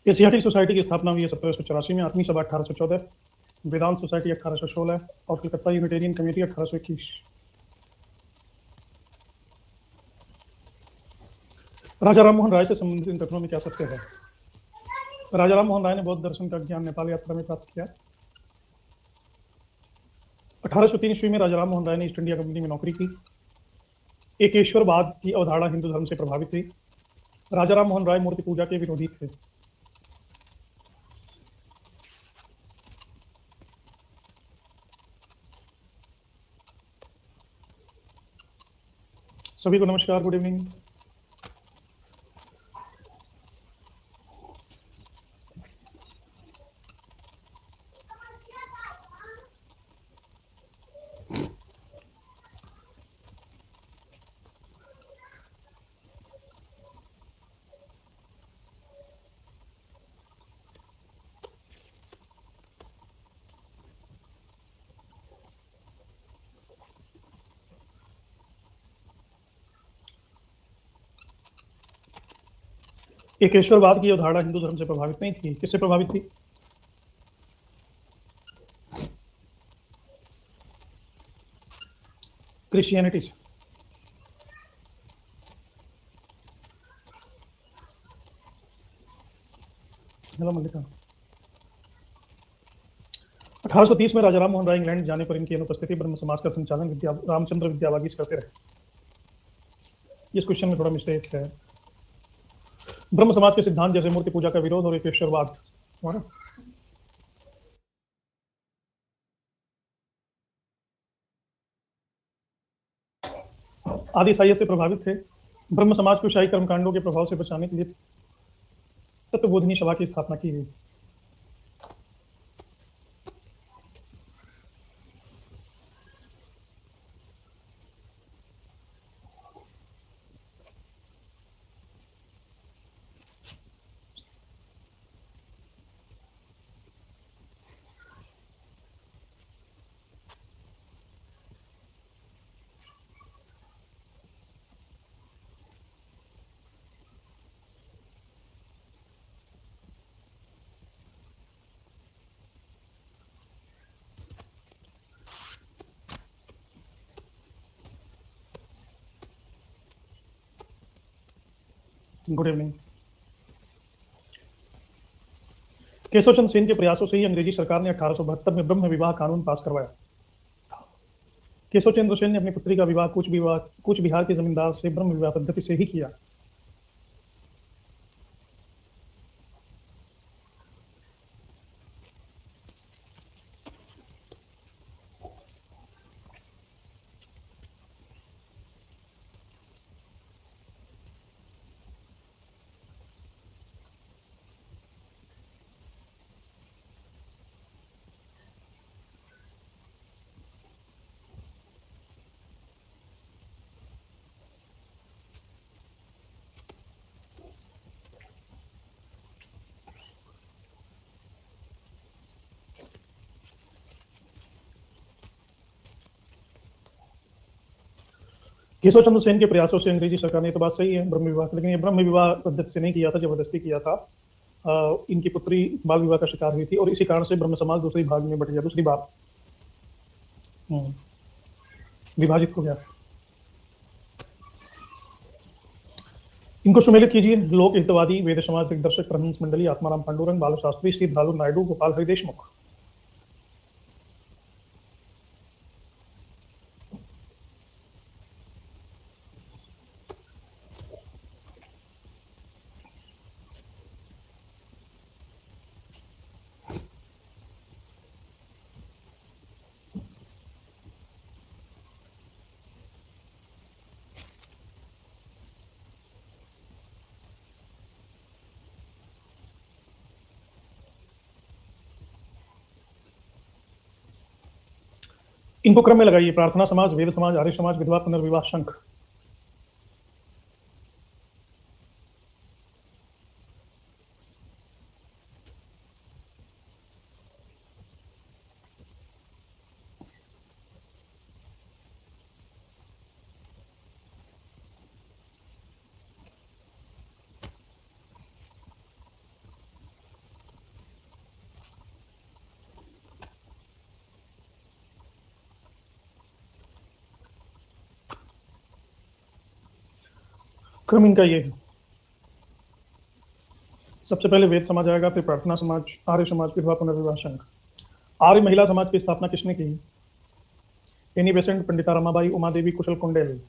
Asiatic society की स्थापना हुई है 1784 में, आठवीं सभा 1814, वेदांत सोसाइटी 1816 और कलकत्ता यूनिटेरियन कमेटी 1821। राजा राम मोहन राय से संबंधित इन कथनों में क्या सत्य है? राजा राम मोहन राय ने बौद्ध दर्शन का ज्ञान नेपाल यात्रा में प्राप्त किया। 1803 ईस्वी में राजा राम मोहन राय ने ईस्ट इंडिया कंपनी में नौकरी की। एकेश्वरवाद की अवधारणा हिंदू धर्म से प्रभावित थी। राजा राम मोहन राय मूर्ति पूजा के विरोधी थे। सभी को नमस्कार, गुड इवनिंग। एकेश्वरवाद की अवधारणा हिंदू धर्म से प्रभावित नहीं थी। किससे प्रभावित थी? क्रिश्चियनिटी से। हेलो मल्लिका। 1830 में राजा राम मोहन राय इंग्लैंड जाने पर इनकी अनुपस्थिति ब्रह्म समाज का संचालन रामचंद्र विद्यावागी करते रहे। इस क्वेश्चन में थोड़ा मिस्टेक है। ब्रह्म समाज के सिद्धांत जैसे मूर्ति पूजा का विरोध और एकेश्वरवाद आदि ईसाइयत से प्रभावित थे। ब्रह्म समाज को शाही कर्मकांडों के प्रभाव से बचाने के लिए तत्वबोधिनी सभा की स्थापना की गई। Good evening. केशव चंद्र सेन के प्रयासों से ही अंग्रेजी सरकार ने 1872 में ब्रह्म विवाह कानून पास करवाया। केशव चंद्र सेन ने अपनी पुत्री का विवाह कूच बिहार के जमींदार से ब्रह्म विवाह पद्धति से ही किया। केशव चंद्र सेन के प्रयासों से अंग्रेजी सरकार ने, तो बात सही है ब्रह्म विवाह, लेकिन ये ब्रह्म विवाह पद्धति से नहीं किया था, जबरदस्ती किया था। इनकी पुत्री बाल विवाह का शिकार हुई थी और इसी कारण से ब्रह्म समाज दूसरी भाग में बट गया, दूसरी बार विभाजित हो गया। इनको सुमेलित कीजिए। लोक हितवादी, वेद समाज दिग्दर्शक, परमहंस मंडली, आत्माराम पांडुरंग, बाल शास्त्री, श्री धालू नायडू, गोपाल हरि देशमुख। इनको क्रम में लगाइए। प्रार्थना समाज, वेद समाज, आर्य समाज, विधवा पुनर्विवाह, शंख। क्रम इनका ये है, सबसे पहले वेद समाज आएगा, फिर प्रार्थना समाज, आर्य समाज, विधवा पुनर्विवाह संघ। आर्य महिला समाज की स्थापना किसने की? एनी बेसेंट, पंडिता रमाबाई, उमा देवी, कुशल कुंडेल।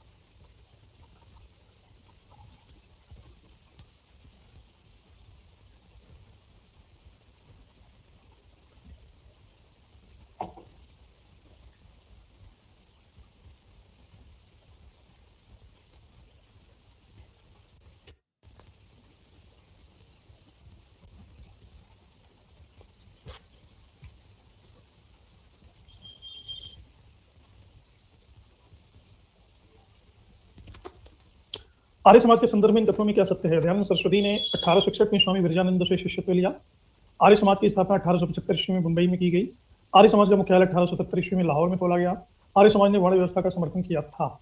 आर्य समाज के संदर्भ में इन कथनों में क्या सत्य है? दयानंद सरस्वती ने 1861 में स्वामी विरजानंद से शिष्यत्व लिया। आर्य समाज की स्थापना 1875 ईस्वी में मुंबई में की गई। आर्य समाज का मुख्यालय 1877 ईस्वी में लाहौर में खोला गया। आर्य समाज ने वर्ण व्यवस्था का समर्थन किया था।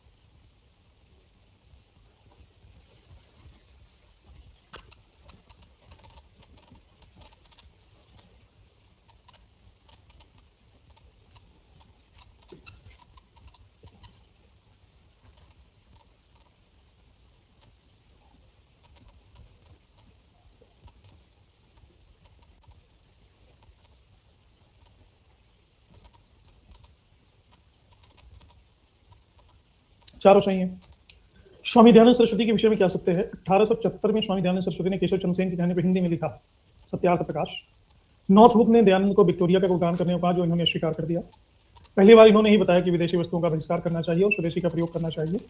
चारों सही है। स्वामी दयानंद सरस्वती के विषय में क्या सत्य है? 1874 में स्वामी दयानंद सरस्वती ने केशव चंद्र सेन की कहानी पर हिंदी में लिखा सत्यार्थ प्रकाश। नॉर्थ बुक ने दयानंद को विक्टोरिया का गुणगान करने को कहा, जो इन्होंने अस्वीकार कर दिया। पहली बार इन्होंने ही बताया कि विदेशी वस्तुओं का बहिष्कार करना चाहिए और स्वदेशी का प्रयोग करना चाहिए।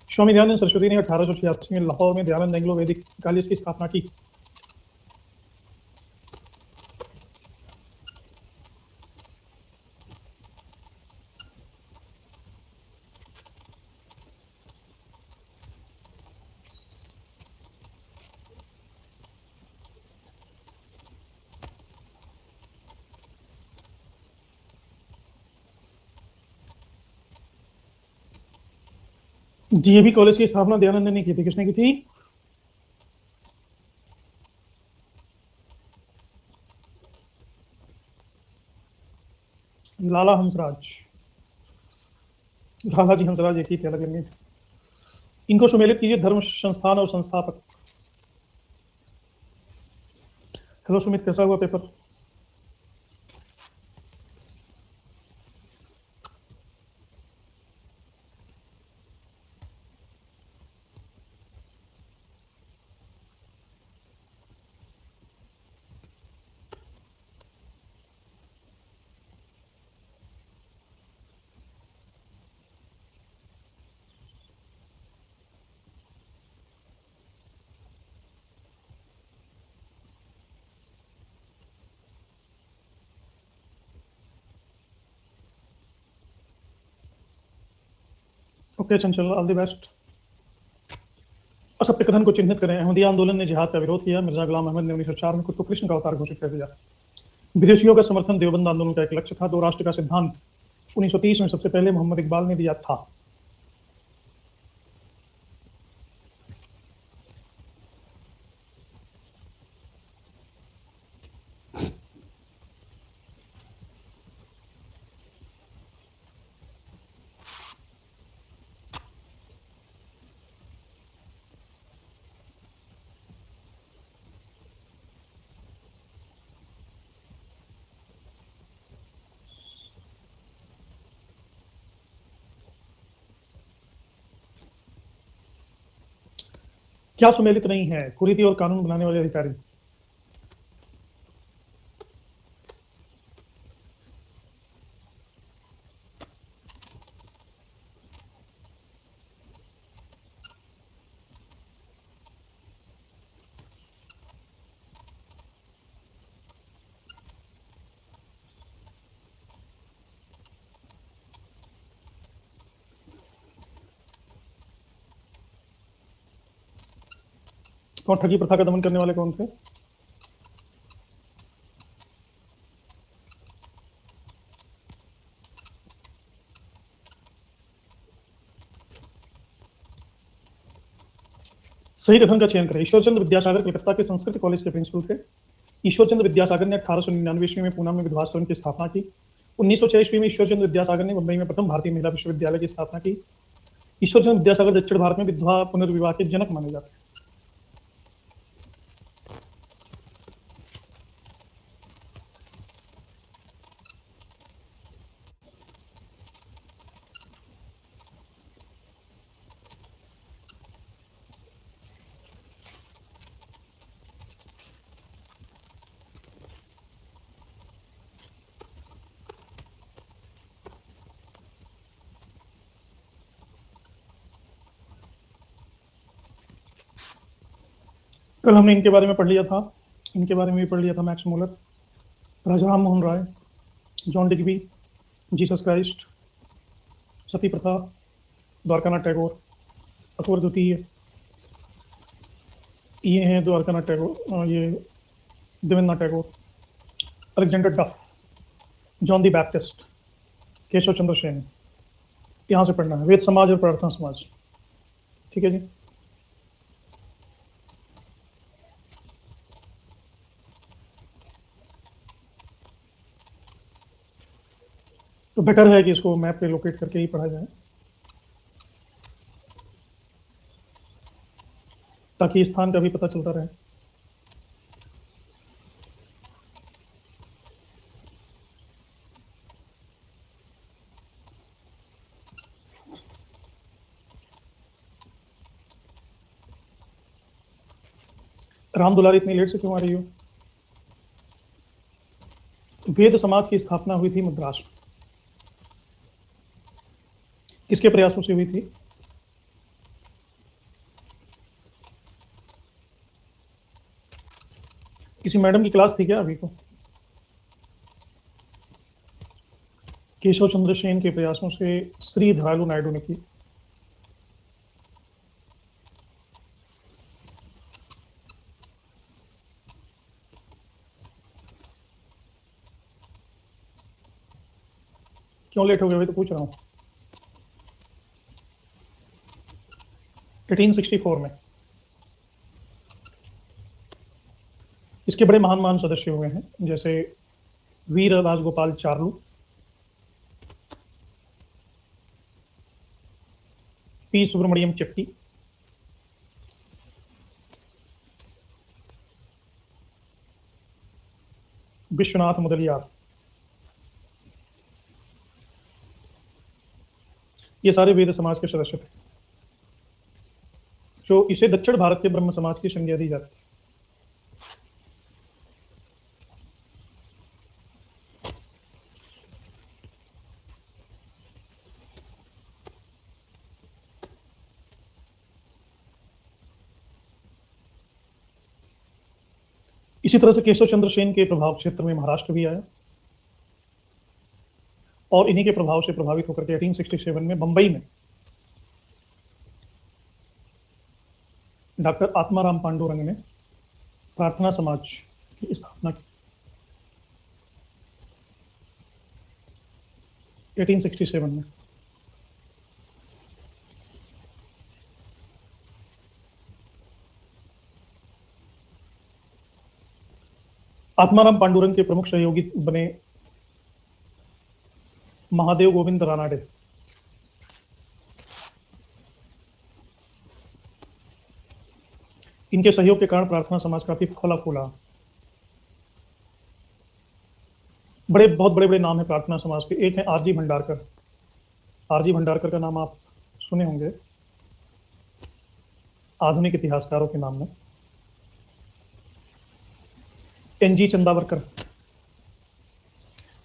स्वामी दयानंद सरस्वती ने 1886 में लाहौर में दयानंद एंग्लो वैदिक कॉलेज की स्थापना की। डीएवी कॉलेज की स्थापना दयानंद ने की थी। किसने की थी? लाला हंसराज। लाला जी हंसराज एक ही थे, अलग नहीं थे। इनको सुमेलित कीजिए धर्म संस्थान और संस्थापक। हेलो सुमित, कैसा हुआ paper? Okay Chanchal, all the best. असत्य कथन को चिन्हित करें। अहमदिया आंदोलन ने जिहाद का विरोध किया। मिर्जा गुलाम अहमद ने 1904 में खुद को कृष्ण का अवतार घोषित कर दिया। विदेशियों का समर्थन देवबंद आंदोलन का एक लक्ष्य था। दो राष्ट्र का सिद्धांत 1930 में सबसे पहले मोहम्मद इकबाल ने दिया था। क्या सुमेलित नहीं है? कुरीति और कानून बनाने वाले अधिकारी। और ठगी प्रथा का दमन करने वाले कौन थे? सही कथन का चयन करें। ईश्वरचंद्र विद्यासागर कलकत्ता के संस्कृत कॉलेज के प्रिंसिपल थे। ईश्वरचंद्र विद्यासागर ने 1899 ईस्वी में पूना में विधवाश्रम की स्थापना की। 1906 ईस्वी में ईश्वरचंद्र विद्यासागर ने मुंबई में प्रथम भारतीय महिला विश्वविद्यालय की स्थापना की। ईश्वरचंद्र विद्यासागर दक्षिण भारत में विधवा पुनर्विवाह के जनक माने जाते हैं। कल हमने इनके बारे में पढ़ लिया था, इनके बारे में भी पढ़ लिया था, मैक्स मूलर, राजा Ram Mohan Roy, John Digby, Jesus Christ, सती प्रथा, द्वारकानाथ टैगोर, अकबर द्वितीय, ये हैं द्वारकानाथ टैगोर, ये देवेंद्रनाथ टैगोर, अलेक्जेंडर डफ, जॉन दी बैप्टिस्ट, केशव चंद्र सेन। यहाँ से पढ़ना है, वेद समाज और प्रार्थना समाज। ठीक है जी। तो बेटर है कि इसको मैप पे लोकेट करके ही पढ़ा जाए, ताकि स्थान का भी पता चलता रहे। राम दुलारी इतनी लेट से क्यों आ रही हो? वेद समाज की स्थापना हुई थी मद्रास में। किसके प्रयासों से हुई थी? किसी मैडम की क्लास थी क्या अभी को? केशव चंद्र सेन के प्रयासों से श्री धरालू नायडू ने की। क्यों लेट हो गए? तो पूछ रहा हूँ। 1864 में। इसके बड़े महान महान सदस्य हुए हैं, जैसे वीर राजगोपाल चार्लू, पी सुब्रमण्यम चट्टी, विश्वनाथ मुदलियार। ये सारे वेद समाज के सदस्य थे, जो इसे दक्षिण भारत के ब्रह्म समाज की संज्ञा दी जाती है। इसी तरह से केशव चंद्र सेन के प्रभाव क्षेत्र में महाराष्ट्र भी आया, और इन्हीं के प्रभाव से प्रभावित होकर के 1867 में बंबई में डॉक्टर आत्माराम पांडुरंग ने प्रार्थना समाज की स्थापना की। 1867 में। आत्माराम पांडुरंग के प्रमुख सहयोगी बने महादेव गोविंद रानाडे। इनके सहयोग के कारण प्रार्थना समाज काफी फला फूला। बहुत बड़े बड़े नाम है प्रार्थना समाज के। एक है आरजी भंडारकर। आरजी भंडारकर का नाम आप सुने होंगे आधुनिक इतिहासकारों के नाम में। एनजी चंदावरकर,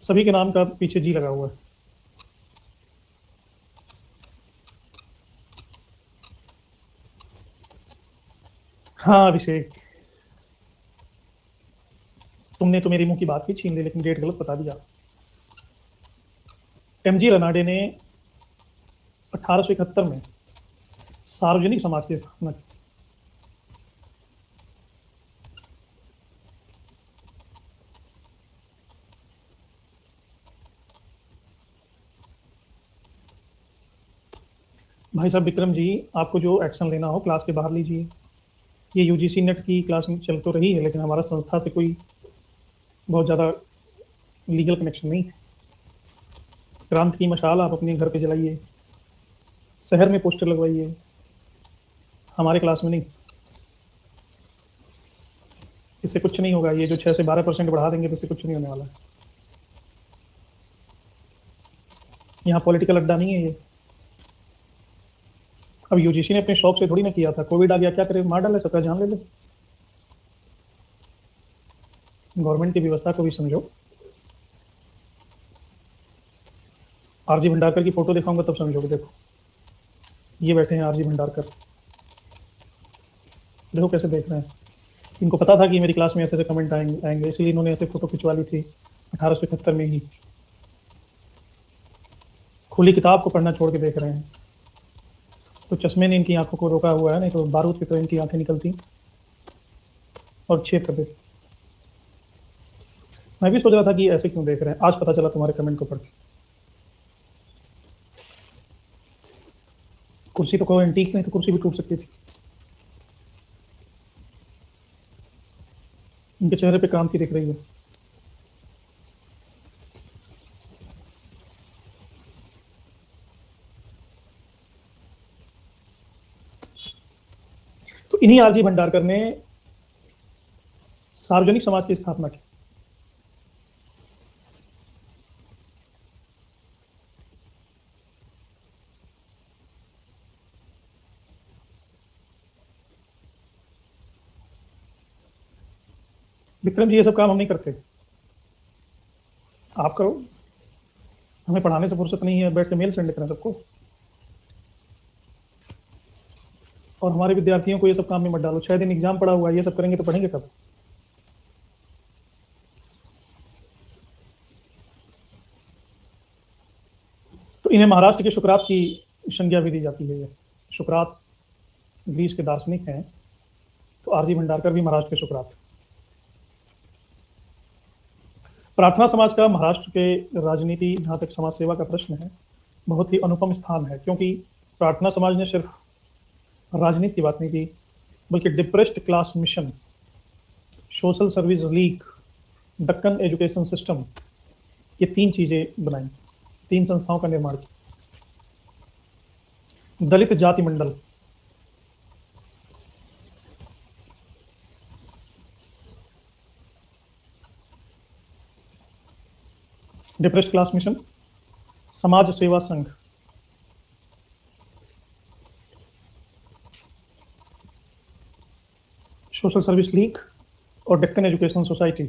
सभी के नाम का पीछे जी लगा हुआ है। हाँ अभिषेक, तुमने तो मेरी मुंह की बात भी छीन ली, लेकिन डेट गलत बता दिया। एमजी रनाडे ने 1871 में सार्वजनिक समाज की स्थापना की। भाई साहब विक्रम जी, आपको जो एक्शन लेना हो क्लास के बाहर लीजिए। ये यूजीसी नेट की क्लास चल तो रही है, लेकिन हमारा संस्था से कोई बहुत ज़्यादा लीगल कनेक्शन नहीं है। क्रांति की मशाल आप अपने घर पे जलाइए। शहर में पोस्टर लगवाइए, हमारे क्लास में नहीं। इससे कुछ नहीं होगा, ये जो 6 से 12% बढ़ा देंगे तो इससे कुछ नहीं होने वाला है। यहाँ पॉलिटिकल अड्डा नहीं है ये। अब यूजीसी ने अपने शौक से थोड़ी ना किया था, कोविड आ गया, क्या करे, मार डाले, सबका जान ले ले। गवर्नमेंट की व्यवस्था को भी समझो। आरजी भंडारकर की फोटो दिखाऊंगा तब समझोगे। देखो ये बैठे हैं आरजी भंडारकर, देखो कैसे देख रहे हैं। इनको पता था कि मेरी क्लास में ऐसे ऐसे कमेंट आएंगे, इसलिए इन्होंने ऐसे फोटो खिंचवा ली थी 1871 में ही। खुली किताब को पढ़ना छोड़ के देख रहे हैं। तो चश्मे ने इनकी आंखों को रोका हुआ है, नहीं तो बारूद की तरह इनकी आंखें निकलती और छेद कर देती। मैं भी सोच रहा था कि ऐसे क्यों देख रहे हैं, आज पता चला तुम्हारे कमेंट को पढ़ के। कुर्सी तो कोई एंटीक नहीं तो कुर्सी भी टूट सकती थी। इनके चेहरे पे क्रांति दिख रही है। तो इन्हीं आरजी भंडारकर ने सार्वजनिक समाज की स्थापना की। विक्रम जी ये सब काम हम नहीं करते, आप करो। हमें पढ़ाने से फुर्सत नहीं है, बैठ के मेल सेंड करें सबको। और हमारे विद्यार्थियों को ये सब काम में मत डालो। 6 दिन एग्जाम पड़ा हुआ है, ये सब करेंगे तो पढ़ेंगे कब। तो इन्हें महाराष्ट्र के शुक्रात की संज्ञा भी दी जाती है। ये शुक्रात ग्रीस के दार्शनिक हैं, तो आरजी भंडारकर भी महाराष्ट्र के शुक्रात। प्रार्थना समाज का महाराष्ट्र के राजनीति, जहाँ तक समाज सेवा का प्रश्न है, बहुत ही अनुपम स्थान है, क्योंकि प्रार्थना समाज ने सिर्फ राजनीति की बात नहीं की, बल्कि depressed class mission, social service league, Deccan education system, ये 3 चीजें बनाई, 3 संस्थाओं का निर्माण किया। दलित जाति मंडल, डिप्रेस्ड क्लास मिशन, समाज सेवा संघ, सोशल सर्विस लीग और डेक्कन एजुकेशन सोसाइटी।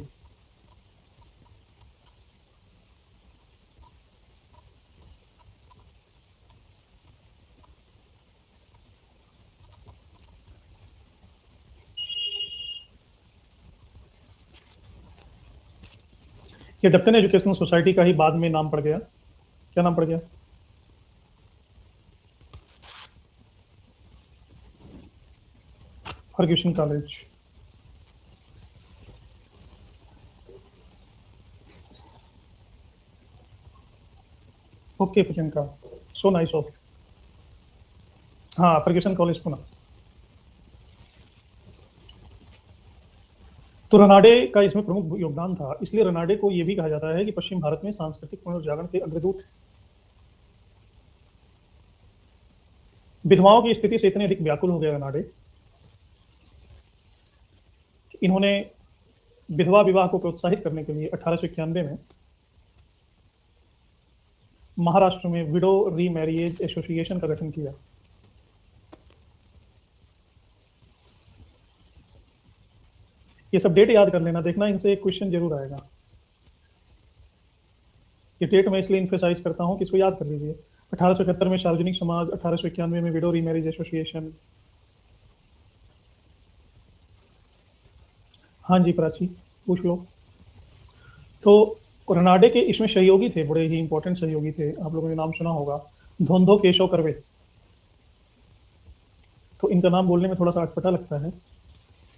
ये डेक्कन एजुकेशन सोसाइटी का ही बाद में नाम पड़ गया। क्या नाम पड़ गया? Fergusson college. Okay Priyanka, so nice of. हाँ, फर्ग्यूसन कॉलेज पुणे। तो रनाडे का इसमें प्रमुख योगदान था, इसलिए रनाडे को यह भी कहा जाता है कि पश्चिम भारत में सांस्कृतिक पुनर्जागरण के अग्रदूत। विधवाओं की स्थिति से इतने अधिक व्याकुल हो गया रनाडे, इन्होंने विधवा विवाह को प्रोत्साहित करने के लिए 1891 में महाराष्ट्र में विडो रीमैरिएज एसोसिएशन का गठन किया। ये सब डेट याद कर लेना, देखना इनसे एक क्वेश्चन जरूर आएगा। ये डेट मैं इसलिए इन्फेसाइज करता हूं कि इसको याद कर लीजिए। 1871 में सार्वजनिक समाज, 1891 में विडो रीमैरिज एसोसिएशन। हाँ जी प्राची, पूछ लो। तो रनाडे के इसमें सहयोगी थे, बड़े ही इंपॉर्टेंट सहयोगी थे, आप लोगों ने नाम सुना होगा, धोंधो केशव कर्वे। तो इनका नाम बोलने में थोड़ा सा अटपटा लगता है,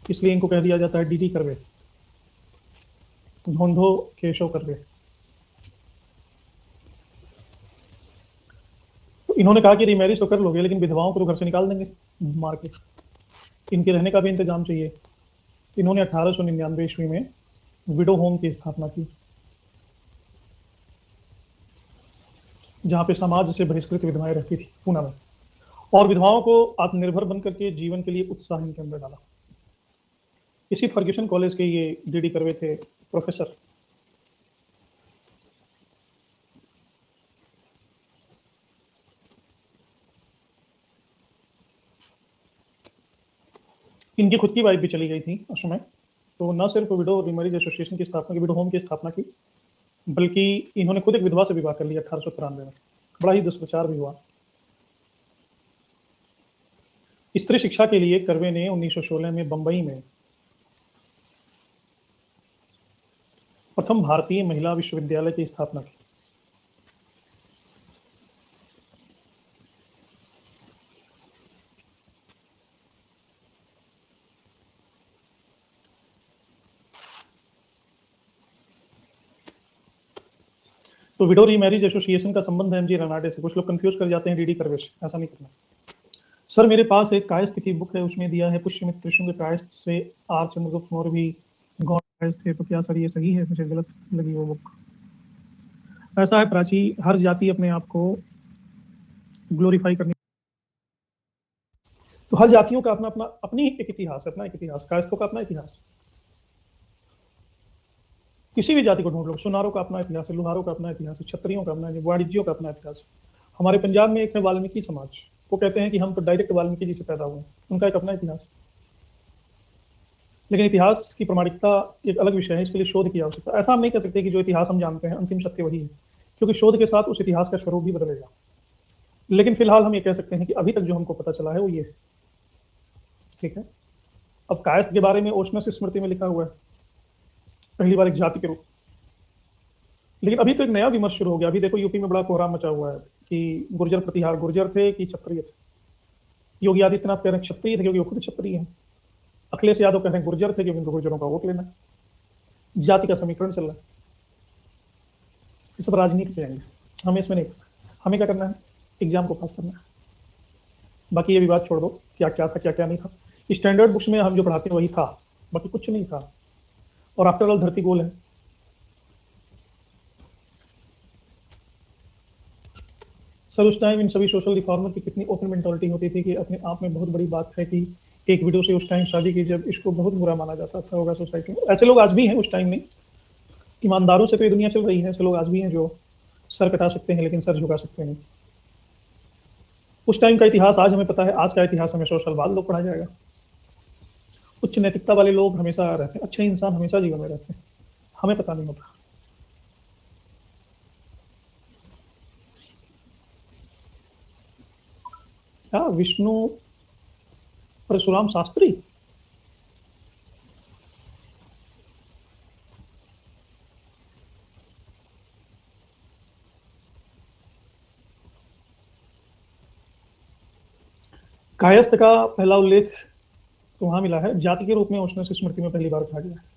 इसलिए इनको कह दिया जाता है डीडी कर्वे, धोंधो केशव कर्वे। तो इन्होंने कहा कि रिमैरिज तो कर लोगे, लेकिन विधवाओं को तो घर से निकाल देंगे मार के, इनके रहने का भी इंतजाम चाहिए। इन्होंने 1899 ईस्वी में विडो होम की स्थापना की, जहाँ पे समाज से बहिष्कृत विधवाएं रहती थी, पूना में। और विधवाओं को आत्मनिर्भर बनकर के जीवन के लिए उत्साह इनके अंदर डाला। इसी फर्ग्यूसन कॉलेज के ये डीडी करवे थे प्रोफेसर। इनकी खुद की वाइफ भी चली गई थी उस समय, तो न सिर्फ विडो रीमैरिज एसोसिएशन की स्थापना की, विडो होम की स्थापना की, बल्कि इन्होंने खुद एक विधवा से विवाह कर लिया 1893 में। बड़ा ही दुष्प्रचार भी हुआ। स्त्री शिक्षा के लिए कर्वे ने 1916 में बंबई में प्रथम भारतीय महिला विश्वविद्यालय की स्थापना की। तो विडो रीमैरिज एसोसिएशन का संबंध है एमजी रनाडे से। कुछ लोग कंफ्यूज कर जाते हैं डीडी करवे से, ऐसा नहीं करना। सर मेरे पास एक कायस्थ की बुक है, उसमें दिया है पुष्यमित्र शुंग कायस्थ से आर चंद्रगुप्त मौर्य भी गौड़ कायस्थ थे, तो क्या सर ये सही है? मुझे गलत लगी वो बुक। ऐसा है प्राची, हर जाति अपने आप को ग्लोरीफाई करनी, तो हर जातियों का अपना अपना अपनी एक इतिहास है, अपना एक इतिहास, कायस्थों का अपना इतिहास। किसी भी जाति को ढूंढ लो, सुनारों का अपना इतिहास है, लुहारों का अपना इतिहास है, क्षत्रियों का अपना, वाणिज्यों का अपना इतिहास है। हमारे पंजाब में एक है वाल्मीकि समाज, वो कहते हैं कि हम तो डायरेक्ट वाल्मीकि जी से पैदा हुए हैं, उनका एक अपना इतिहास। लेकिन इतिहास की प्रामाणिकता एक अलग विषय है, इसके लिए शोध की आवश्यकता। ऐसा हम नहीं कह सकते कि जो इतिहास हम जानते हैं अंतिम सत्य वही है, क्योंकि शोध के साथ उस इतिहास का स्वरूप भी बदलेगा। लेकिन फिलहाल हम ये कह सकते हैं कि अभी तक जो हमको पता चला है वो ये है। ठीक है। अब कायस्थ के बारे में ओशनस स्मृति में लिखा हुआ है पहली बार एक जाति के रूप। लेकिन अभी तो एक नया विमर्श शुरू हो गया। अभी देखो यूपी में बड़ा कोहराम मचा हुआ है कि गुर्जर प्रतिहार, गुर्जर थे कि क्षत्रिय थे। योगी आदित्यनाथ कह रहे हैं क्षत्रिय थे क्योंकि वो खुद क्षत्रिय हैं। अखिलेश यादव कह रहे हैं गुर्जर थे क्योंकि उनको गुर्जरों का वोट लेना है। जाति का समीकरण चल रहा है। ये सब राजनीति पे आएंगे, हमें इसमें नहीं। हमें क्या करना है? एग्जाम को पास करना है। बाकी ये विवाद छोड़ दो, क्या क्या था क्या क्या नहीं था। स्टैंडर्ड बुक्स में हम जो पढ़ाते हैं वही था, बाकी कुछ नहीं था। और आफ्टर ऑल धरती गोल है। सर उस टाइम इन सभी सोशल रिफॉर्मर की कितनी ओपन मेंटालिटी होती थी कि अपने आप में बहुत बड़ी बात है कि एक वीडियो से उस टाइम शादी की, जब इसको बहुत बुरा माना जाता था होगा सोसाइटी में। ऐसे लोग आज भी हैं, उस टाइम नहीं। ईमानदारों से तो ये दुनिया चल रही है। ऐसे लोग आज भी हैं जो सर कटा सकते हैं लेकिन सर झुका सकते नहीं। उस टाइम का इतिहास आज हमें पता है, आज का इतिहास हमें 100 साल बाद लोग पढ़ा जाएगा। उच्च नैतिकता वाले लोग हमेशा रहते हैं, अच्छे इंसान हमेशा जीवन में रहते हैं, हमें पता नहीं होता। क्या विष्णु परशुराम शास्त्री? कायस्थ का पहला उल्लेख तो वहां मिला है, जाति के रूप में उसने स्मृति में पहली बार कहा गया है।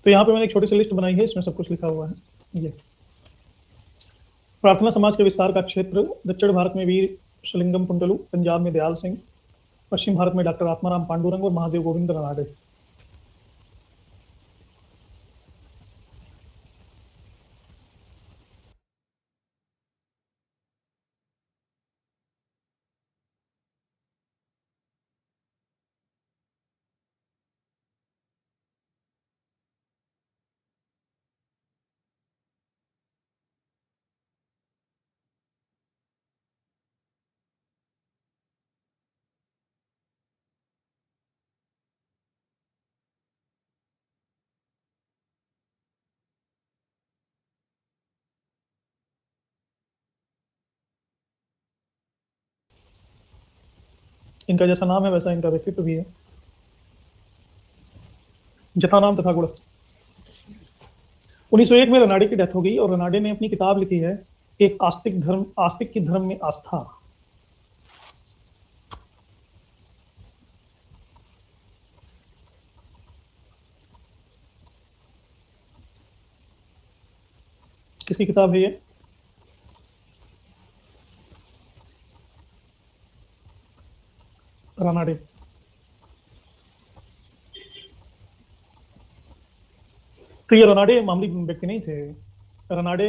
तो यहाँ पे मैंने एक छोटी सी लिस्ट बनाई है, इसमें सब कुछ लिखा हुआ है। ये प्रार्थना समाज के विस्तार का क्षेत्र: दक्षिण भारत में वीर शलिंगम कुंडलू, पंजाब में दयाल सिंह, पश्चिम भारत में डॉक्टर आत्माराम पांडुरंग और महादेव गोविंद रनाडे। इनका जैसा नाम है वैसा इनका व्यक्तित्व भी है। जथा नाम तथा गुण। 1901 में रनाडे की डेथ हो गई और रनाडे ने अपनी किताब लिखी है, एक आस्तिक धर्म, आस्तिक की धर्म में आस्था। किसकी किताब है ये? रनाडे। तो ये रनाडे मामूली व्यक्ति नहीं थे। रनाडे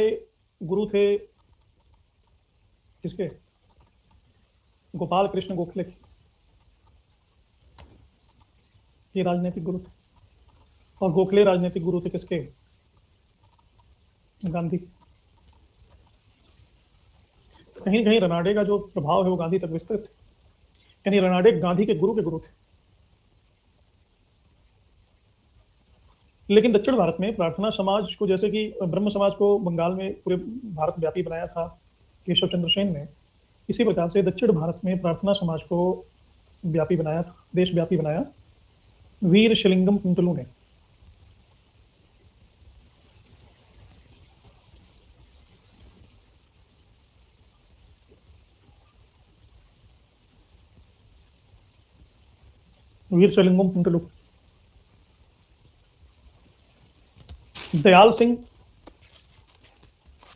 गुरु थे किसके? गोपाल कृष्ण गोखले के। ये राजनीतिक गुरु थे। और गोखले राजनीतिक गुरु थे किसके? गांधी। कहीं न कहीं रनाडे का जो प्रभाव है वो गांधी तक विस्तृत है। यानी रनाडे गांधी के गुरु थे। लेकिन दक्षिण भारत में प्रार्थना समाज को, जैसे कि ब्रह्म समाज को बंगाल में पूरे भारत व्यापी बनाया था केशव चंद्र सेन ने, इसी प्रकार से दक्षिण भारत में प्रार्थना समाज को व्यापी बनाया था, देशव्यापी बनाया वीर शिलिंगम कुंतलू ने। वीर शिलिंगम कुंतलू। दयाल सिंह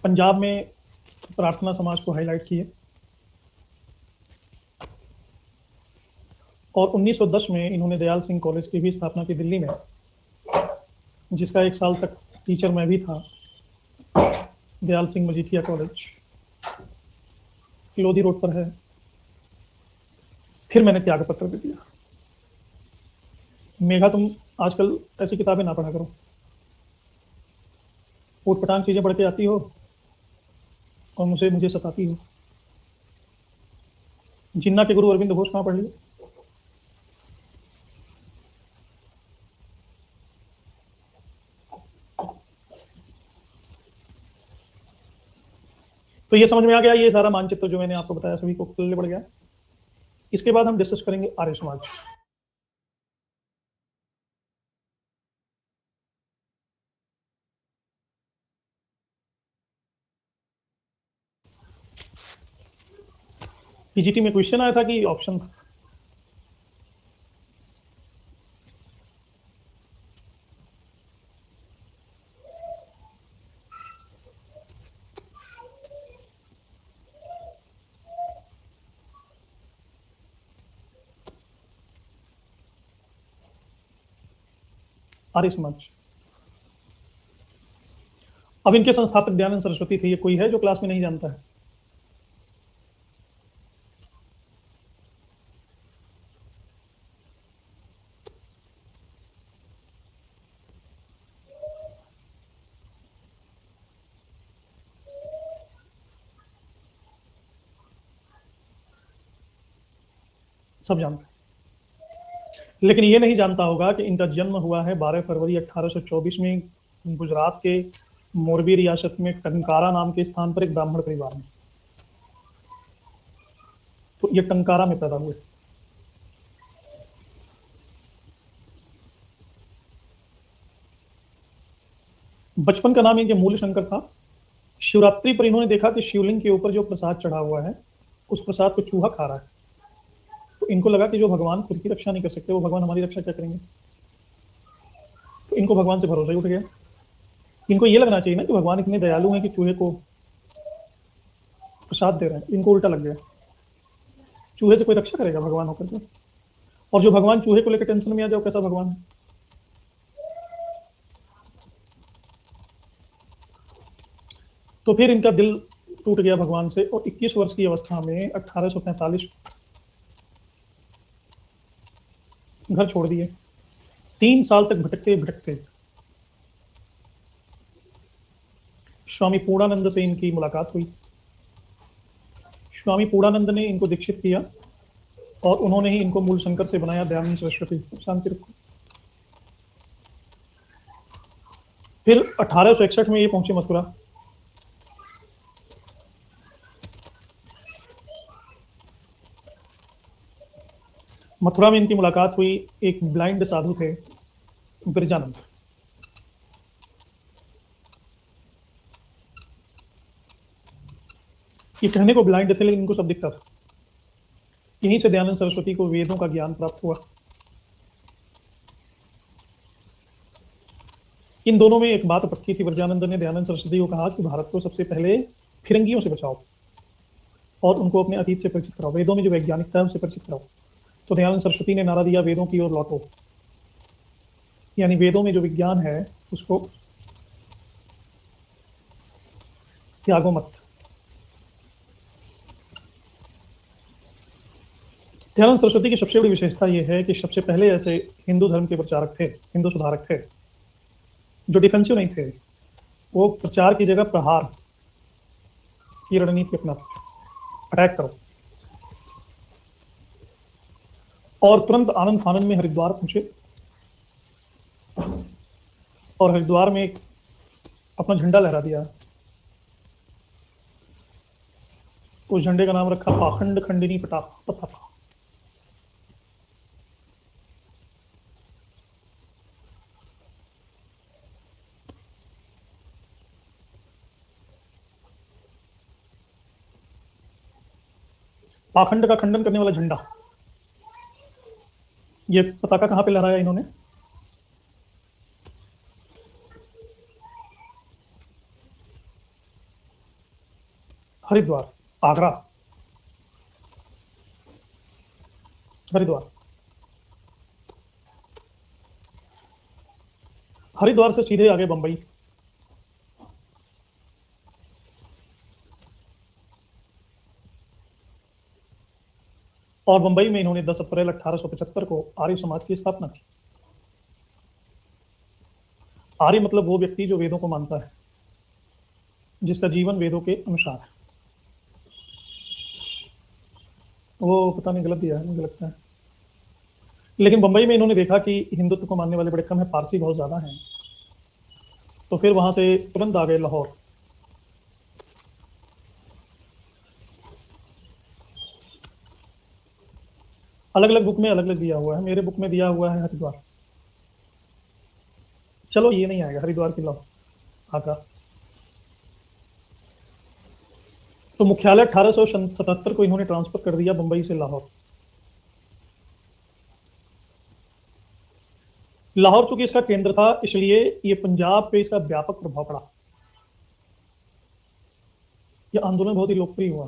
पंजाब में प्रार्थना समाज को हाईलाइट किए। और 1910 में इन्होंने दयाल सिंह कॉलेज की भी स्थापना की दिल्ली में, जिसका 1 साल तक टीचर मैं भी था। दयाल सिंह मजीठिया कॉलेज लोधी रोड पर है। फिर मैंने त्यागपत्र दे दिया। मेघा, तुम आजकल ऐसी किताबें ना पढ़ा करो, ऊटपटांग चीजें पढ़ के आती हो और मुझे सताती हो। जिन्ना के गुरु अरविंद घोष कहाँ पढ़ लिए? तो ये समझ में आ गया, ये सारा मानचित्र जो मैंने आपको बताया सभी को पल्ले पड़ गया। इसके बाद हम डिस्कस करेंगे आर्य समाज। पीजीटी में क्वेश्चन आया था कि ऑप्शन था? आर्य समाज। अब इनके संस्थापक दयानंद सरस्वती थे। ये कोई है जो क्लास में नहीं जानता है? सब जानते हैं। लेकिन ये नहीं जानता होगा कि इनका जन्म हुआ है 12 फरवरी 1824 में गुजरात के मोरबी रियासत में टंकारा नाम के स्थान पर एक ब्राह्मण परिवार में। तो ये टंकारा में पैदा हुए। बचपन का नाम इनके मूल शंकर था। शिवरात्रि पर इन्होंने देखा कि शिवलिंग के ऊपर जो प्रसाद चढ़ा हुआ है उस प्रसाद को चूहा खा रहा है। तो इनको लगा कि जो भगवान खुद की रक्षा नहीं कर सकते वो भगवान हमारी रक्षा क्या करेंगे। तो इनको भगवान से भरोसा ही उठ गया। इनको ये लगना चाहिए ना कि भगवान इतने दयालु हैं कि चूहे को प्रसाद दे रहे हैं। इनको उल्टा लग गया, चूहे से कोई रक्षा करेगा भगवान होकर के। और जो भगवान चूहे को लेकर टेंशन में आ जाओ, कैसा भगवान है। तो फिर इनका दिल टूट गया भगवान से और 21 वर्ष की अवस्था में 1845 घर छोड़ दिए। 3 साल तक भटकते भटकते स्वामी पूर्णानंद से इनकी मुलाकात हुई। स्वामी पूर्णानंद ने इनको दीक्षित किया और उन्होंने ही इनको मूल शंकर से बनाया दयानंद सरस्वती। शांति रखो। फिर 1861 में ये पहुंचे मथुरा। मथुरा में इनकी मुलाकात हुई एक ब्लाइंड साधु थे, बिरजानंद। ये कहने को ब्लाइंड थे लेकिन इनको सब दिखता था। यहीं से दयानंद सरस्वती को वेदों का ज्ञान प्राप्त हुआ। इन दोनों में एक बात पक्की थी। बिरजानंद ने दयानंद सरस्वती को कहा कि भारत को सबसे पहले फिरंगियों से बचाओ और उनको अपने अतीत से परिचित कराओ, वेदों में जो वैज्ञानिकता है उससे परिचित कराओ। तो दयानंद सरस्वती ने नारा दिया, वेदों की ओर लौटो। यानी वेदों में जो विज्ञान है उसको त्यागो मत। दयानंद सरस्वती की सबसे बड़ी विशेषता यह है कि सबसे पहले ऐसे हिंदू धर्म के प्रचारक थे, हिंदू सुधारक थे, जो डिफेंसिव नहीं थे। वो प्रचार की जगह प्रहार की रणनीति अपनाते थे, अटैक करो। और तुरंत आनंद फानन में हरिद्वार पहुंचे और हरिद्वार में अपना झंडा लहरा दिया। उस झंडे का नाम रखा पाखंड खंडिनी पताका। पाखंड का खंडन करने वाला झंडा। ये पताका कहां पे लहराया इन्होंने? हरिद्वार, आगरा, हरिद्वार। हरिद्वार से सीधे आगे बंबई। और बंबई में इन्होंने 10 अप्रैल 1875 को आर्य समाज की स्थापना की। आर्य मतलब वो व्यक्ति जो वेदों को मानता है, जिसका जीवन वेदों के अनुसार है। वो पता नहीं गलत दिया है, मुझे लगता है। लेकिन बंबई में इन्होंने देखा कि हिंदुत्व को मानने वाले बड़े कम है, पारसी बहुत ज्यादा हैं। तो फिर वहां से तुरंत आ गए लाहौर। अलग अलग बुक में अलग अलग दिया हुआ है, मेरे बुक में दिया हुआ है हरिद्वार। चलो ये नहीं आएगा, हरिद्वार की लाहौर आगरा। तो मुख्यालय 1877 को इन्होंने ट्रांसफर कर दिया बंबई से लाहौर। लाहौर चूंकि इसका केंद्र था, इसलिए ये पंजाब पे इसका व्यापक प्रभाव पड़ा। यह आंदोलन बहुत ही लोकप्रिय हुआ,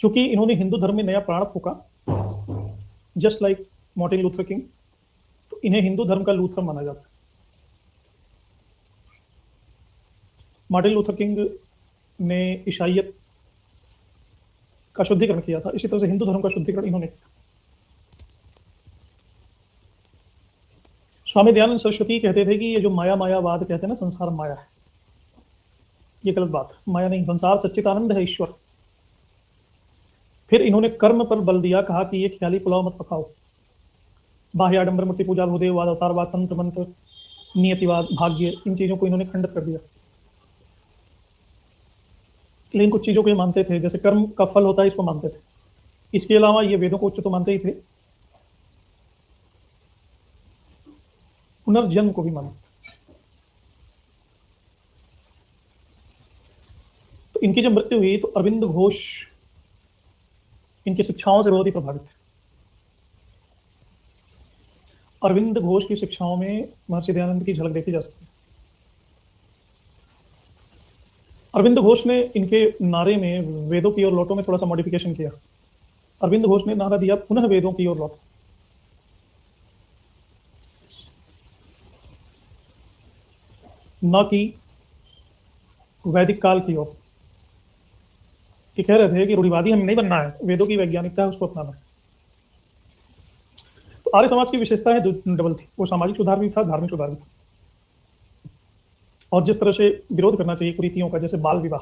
चूंकि इन्होंने हिंदू धर्म में नया प्राण फूका, just like Martin Luther King. तो इन्हें हिंदू धर्म का लूथर माना जाता है। मार्टिन लूथर किंग ने ईसाइयत का शुद्धिकरण किया था, इसी तरह से हिंदू धर्म का शुद्धिकरण इन्होंने किया। स्वामी दयानंद सरस्वती कहते थे कि ये जो माया मायावाद कहते हैं ना, संसार माया है, ये गलत बात। माया नहीं, संसार सच्चिदानंद है, ईश्वर। फिर इन्होंने कर्म पर बल दिया, कहा कि ये ख्याली पुलाव मत पकाओ। बाह्य आडंबर, मूर्ति पूजा, भूदेववाद, अवतारवाद, तंत्र मंत्र, नियतिवाद, भाग्य, इन चीजों को इन्होंने खंडित कर दिया। लेकिन कुछ चीजों को ये मानते थे, जैसे कर्म का फल होता है, इसको मानते थे। इसके अलावा ये वेदों को उच्च तो मानते ही थे, पुनर्जन्म को भी मानते। तो इनकी जब मृत्यु हुई तो अरविंद घोष इनकी शिक्षाओं से बहुत ही प्रभावित थे। अरविंद घोष की शिक्षाओं में महर्षि दयानंद की झलक देखी जा सकती है। अरविंद घोष ने इनके नारे में वेदों की ओर लौटो में थोड़ा सा मॉडिफिकेशन किया। अरविंद घोष ने नारा दिया, पुनः वेदों की ओर लौटो, न कि वैदिक काल की ओर। कि कह रहे थे कि रूढ़िवादी हमें नहीं बनना है, वेदों की वैज्ञानिकता है उसको अपनाना है। तो आर्य समाज की विशेषता है डबल थी, वो सामाजिक सुधार भी था, धार्मिक सुधार भी था। और जिस तरह से विरोध करना चाहिए कुरीतियों का, जैसे बाल विवाह,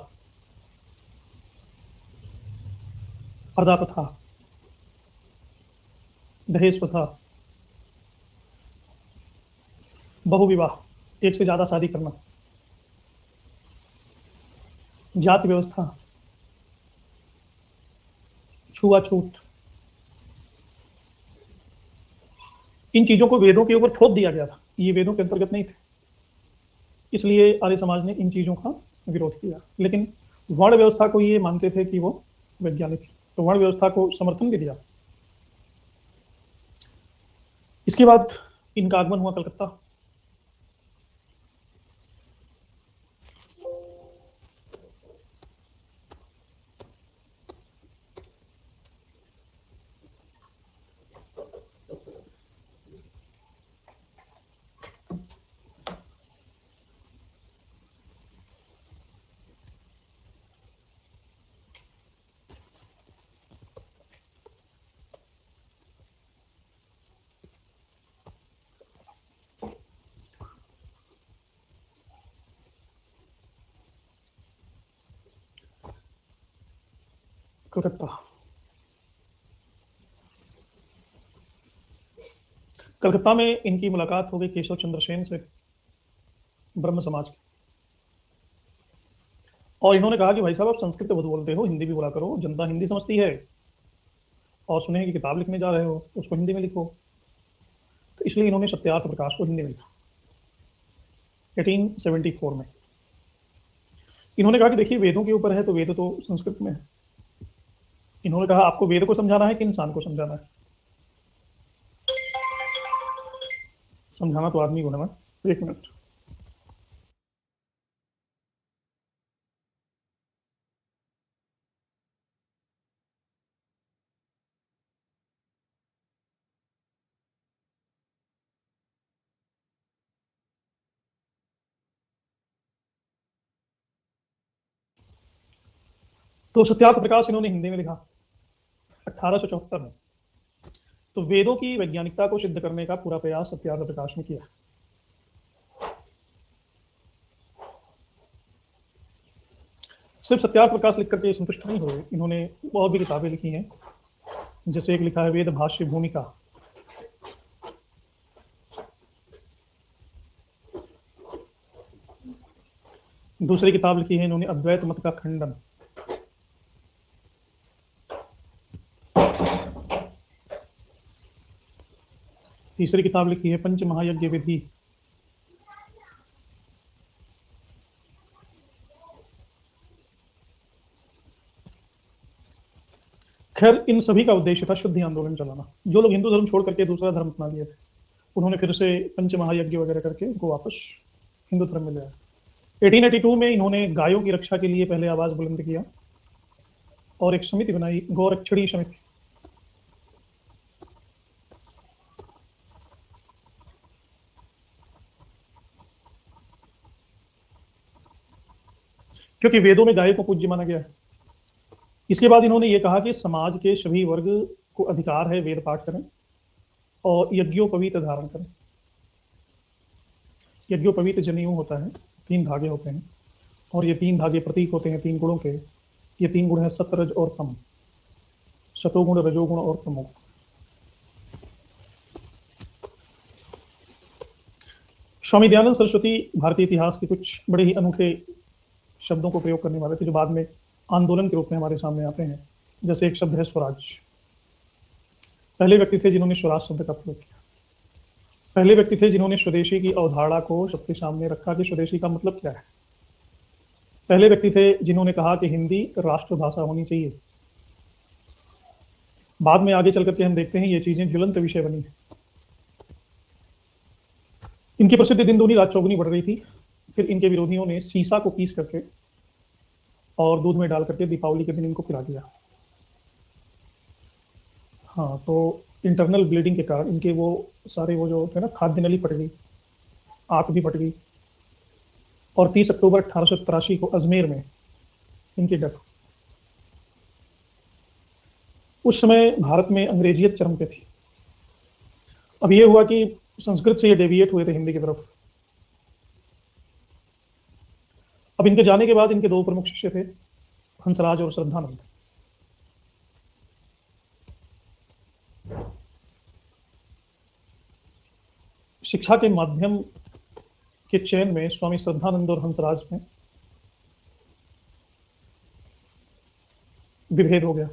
पर्दा प्रथा, दहेज प्रथा, बहु विवाह, एक से ज्यादा शादी करना, जाति व्यवस्था, छुआछूत, इन चीजों को वेदों के ऊपर थोप दिया गया था, ये वेदों के अंतर्गत नहीं थे। इसलिए आर्य समाज ने इन चीजों का विरोध किया। लेकिन वर्ण व्यवस्था को ये मानते थे कि वो वैज्ञानिक है, तो वर्ण व्यवस्था को समर्थन भी दिया। इसके बाद इनका आगमन हुआ कलकत्ता। कलकत्ता। कलकत्ता में इनकी मुलाकात हो गई केशव चंद्र सेन से, ब्रह्म समाज के। और इन्होंने कहा कि भाई साहब आप संस्कृत बहुत बोलते हो, हिंदी भी बोला करो, जनता हिंदी समझती है, और सुने कि किताब लिखने जा रहे हो उसको हिंदी में लिखो। तो इसलिए इन्होंने सत्यार्थ प्रकाश को हिंदी में लिखा 1874 में। इन्होंने कहा कि देखिए वेदों के ऊपर है तो वेद तो संस्कृत में है। इन्होंने कहा आपको वेद को समझाना है कि इंसान को समझाना है? समझाना तो आदमी को है ना। एक मिनट। तो सत्यार्थ प्रकाश इन्होंने हिंदी में लिखा 1874 में। तो वेदों की वैज्ञानिकता को सिद्ध करने का पूरा प्रयास सत्यार्थ प्रकाश ने किया। सिर्फ सत्यार्थ प्रकाश लिख करके संतुष्ट नहीं हुए, इन्होंने और भी किताबें लिखी हैं। जैसे एक लिखा है वेद भाष्य भूमिका, दूसरी किताब लिखी है इन्होंने अद्वैत मत का खंडन, तीसरी किताब लिखी है पंच महायज्ञ विधि, खैर इन सभी का उद्देश्य था शुद्धि आंदोलन चलाना। जो लोग हिंदू धर्म छोड़ करके दूसरा धर्म अपना लिए थे, उन्होंने फिर से पंच महायज्ञ वगैरह करके उनको वापस हिंदू धर्म में ले आया। 1882 में इन्होंने गायों की रक्षा के लिए पहले आवाज बुलंद किया और एक समिति बनाई, गौरक्षणी समिति। क्योंकि वेदों में गाय को पूज्य माना गया है। इसके बाद इन्होंने ये कहा कि समाज के सभी वर्ग को अधिकार है वेद पाठ करें और यज्ञोपवीत धारण करें। यज्ञोपवीत जनेऊ होता है, 3 धागे होते हैं, और ये 3 धागे प्रतीक होते हैं 3 गुणों के। ये 3 गुण हैं सत, रज और तम। सतोगुण, रजोगुण और तमोगुण। स्वामी दयानंद सरस्वती भारतीय इतिहास के कुछ बड़े ही अनूठे शब्दों को प्रयोग करने वाले थे, जो बाद में आंदोलन के रूप में हमारे सामने आते हैं। जैसे एक शब्द है स्वराज। पहले व्यक्ति थे जिन्होंने स्वराज शब्द का प्रयोग किया। पहले व्यक्ति थे जिन्होंने स्वदेशी की अवधारणा को सबके सामने रखा कि स्वदेशी का मतलब क्या है। पहले व्यक्ति थे जिन्होंने कहा कि हिंदी राष्ट्रभाषा होनी चाहिए। बाद में आगे चल करके हम देखते हैं ये चीजें ज्वलंत विषय बनी है। इनकी प्रसिद्धि दिन दूनी रात चौगुनी बढ़ रही थी। फिर इनके विरोधियों ने सीसा को पीस करके और दूध में डाल करके दीपावली के दिन इनको पिला दिया। हाँ, तो इंटरनल ब्लीडिंग के कारण इनके वो सारे वो जो थे ना, खाद्य नली फट गई, आंख भी फट गई, और 30 अक्टूबर 1883 को अजमेर में इनकी डेथ। उस समय भारत में अंग्रेजियत चरम पे थी। अब ये हुआ कि संस्कृत से ये डेविएट हुए थे हिंदी की तरफ। अब इनके जाने के बाद इनके 2 प्रमुख शिष्य थे, हंसराज और श्रद्धानंद। शिक्षा के माध्यम के चयन में स्वामी श्रद्धानंद और हंसराज में विभेद हो गया।